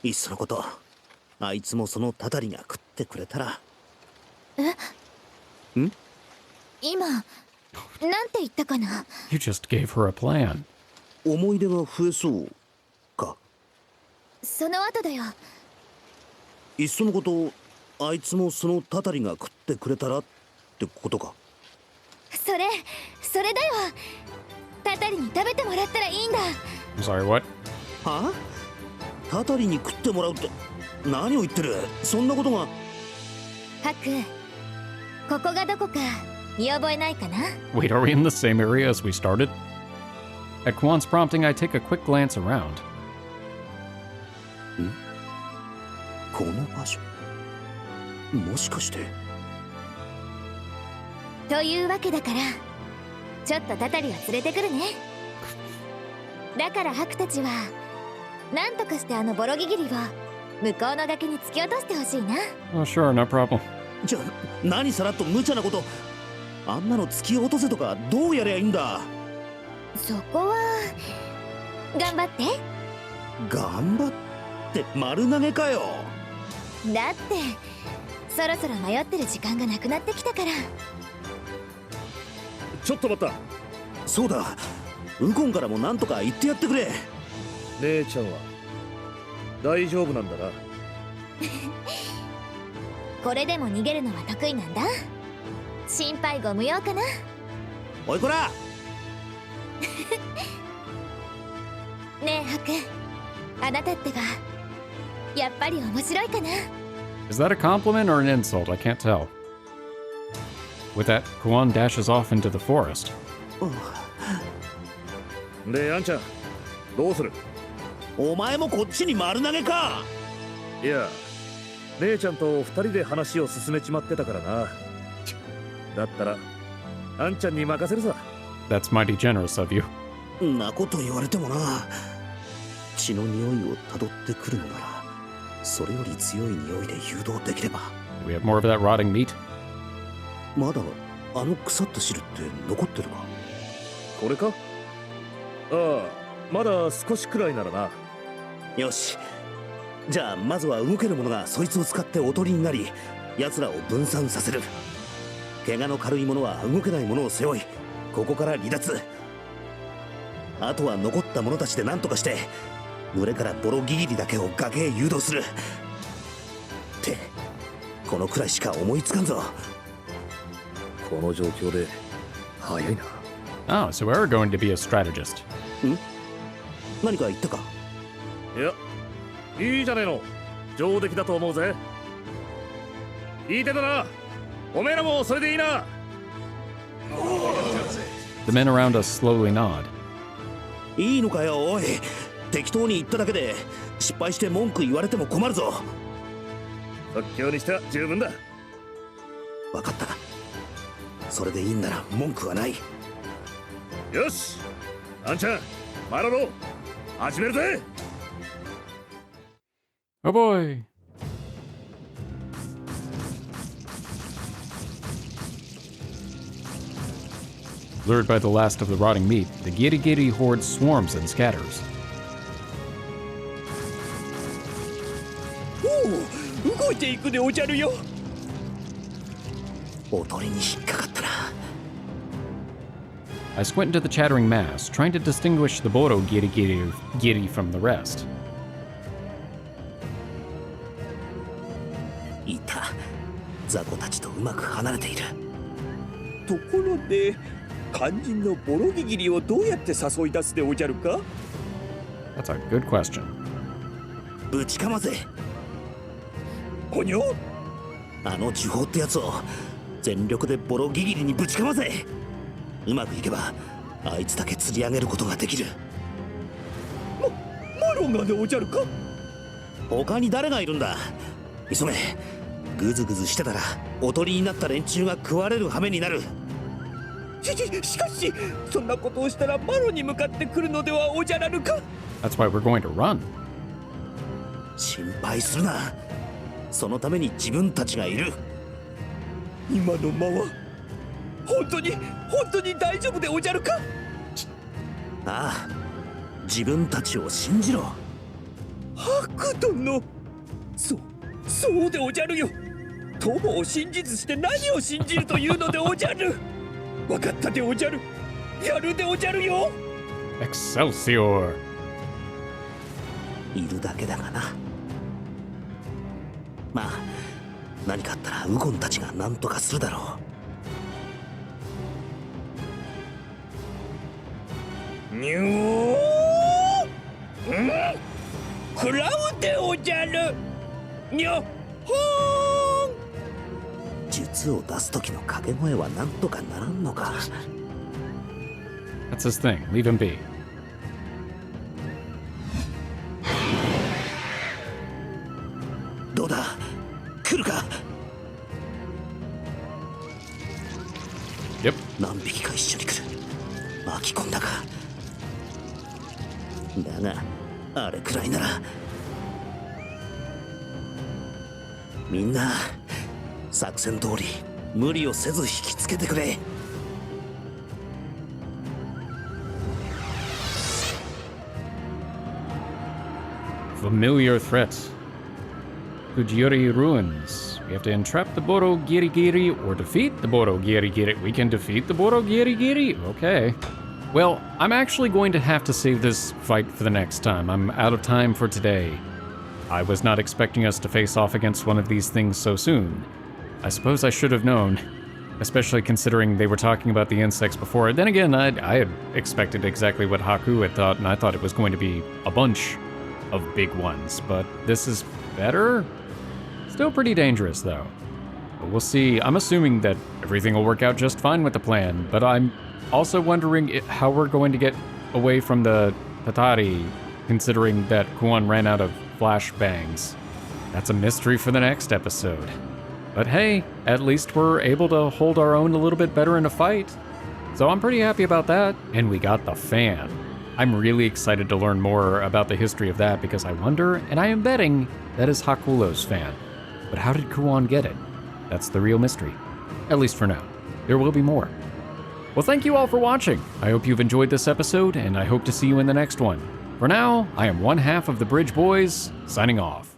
いっそのこと、あいつもそのタタリが食ってくれたら。今、なんて言ったかな。 You just gave her a plan. 思い出が増えそうか。その後だよ。いっそのこと、あいつもそのタタリが食ってくれたらってことか。それだよ。タタリに食べてもらったらいいんだ。 I'm sorry, what? はあ？タタリに食ってもらうって何を言ってる？そんなことが。ハク、ここがどこか見覚えないかな？ Wait, are we in the same area as we started? At Kuon's prompting, I take a quick glance around. この場所、もしかして。というわけだから、ちょっとタタリを連れてくるね。だからハクたちはなんとかしてあのボロギギリを向こうの崖に突き落としてほしいな。 Oh, sure, no problem. じゃあ何さらっと無茶なこと。あんなの突き落とせとかどうやりゃいいんだ。そこは頑張って。頑張って丸投げかよ。だってそろそろ迷ってる時間がなくなってきたから。ちょっと待った。そうだ、ウコンからもなんとか言ってやってくれ。姉ちゃんは大丈夫なんだな。これでも逃げるのは得意なんだ。心配ご無用かな。おいこら。ねえハク、あなたってばやっぱり面白いかな。 Is that a compliment or an insult? I can't tell. With that, Kuon dashes off into the forest. で、あんちゃんどうする？お前もこっちに丸投げか。いや、姉ちゃんと二人で話を進めちまってたからな。だったらあんちゃんに任せるさ。 That's mighty generous of you. んなこと言われてもな。血の匂いをたどってくるのなら、それより強い匂いで誘導できれば。 Do we have more of that rotting meat? まだあの腐った汁って残ってるか。これか？ああ、まだ少しくらいならな。よし、じゃあまずは動ける者がそいつを使っておとりになり、奴らを分散させる。怪我の軽い者は動けない者を背負い、ここから離脱。あとは残った者たちで何とかして群れからボロギギリだけを崖へ誘導する。ってこのくらいしか思いつかんぞ。この状況で早いな。 Oh, so we're going to be a strategist. 何か言ったか？いや、いいじゃねえの。上出来だと思うぜ。聞いてたな。おめえらもそれでいいな。 The men around us slowly nod. いいのかよおい。適当に言っただけで失敗して文句言われても困るぞ。即興にしては十分だ。分かった。それでいいんなら文句はない。よし、あんちゃん、マロロ、始めるぜ。 Oh boy. Lured by the last of the rotting meat, the gigiri horde swarms and scatters. おお、動いていくでおじゃるよ。おとりに引っかかったな。I squint into the chattering mass, trying to distinguish the Boro giri from the rest. いた。雑魚たちとうまく離れている。ところで肝心のボロギギリをどうやって誘い出すでおじゃるか？ That's a good question. ぶちかまぜ。ほにょ？あの呪法ってやつを全力でボロギギリにぶちかまぜ。うまくいけばあいつだけ釣り上げることができる。マロがでおじゃるか？他に誰がいるんだ。急げ。グズグズしてたらおとりになった連中が食われる羽目になる。しかしそんなことをしたらマロに向かってくるのではおじゃらぬか？ That's why we're going to run. 心配するな。そのために自分たちがいる。今の間は本当に大丈夫でおじゃるか？ああ、自分たちを信じろ。ハク殿、そうでおじゃるよ。友を信じずして何を信じるというのでおじゃる。分かったでおじゃる。やるでおじゃるよ。 Excelsior! いるだけだがな。まあ何かあったらウコンたちが何とかするだろう。にゅー、食らうでおじゃる。にょほーん。術を出す時の掛け声は何とかならんのか。 That's his thing. Leave him be. どうだ、来るか。 Yep. 何匹か一緒に来る。巻き込んだか。だがあれくらいなら。みんな作戦通り無理をせず引きつけてくれ。Familiar threat. Gigiri ruins. We have to entrap the Boro Giri or defeat the Boro Giri. We can defeat the Boro Giri. Okay. Well, I'm actually going to have to save this fight for the next time. I'm out of time for today. I was not expecting us to face off against one of these things so soon. I suppose I should have known, especially considering they were talking about the insects before. Then again, I had expected exactly what Haku had thought, and I thought it was going to be a bunch of big ones, but this is better? Still pretty dangerous, though. But we'll see. I'm assuming that everything will work out just fine with the plan, but I'm also wondering how we're going to get away from the Tatari, considering that Kuon ran out of flashbangs. That's a mystery for the next episode. But hey, at least we're able to hold our own a little bit better in a fight. So I'm pretty happy about that. And we got the fan. I'm really excited to learn more about the history of that because I wonder, and I am betting, that is Hakulo's fan. But how did Kuon get it? That's the real mystery. At least for now. There will be more. Well, thank you all for watching. I hope you've enjoyed this episode, and I hope to see you in the next one. For now, I am one half of the Bridge Boys, signing off.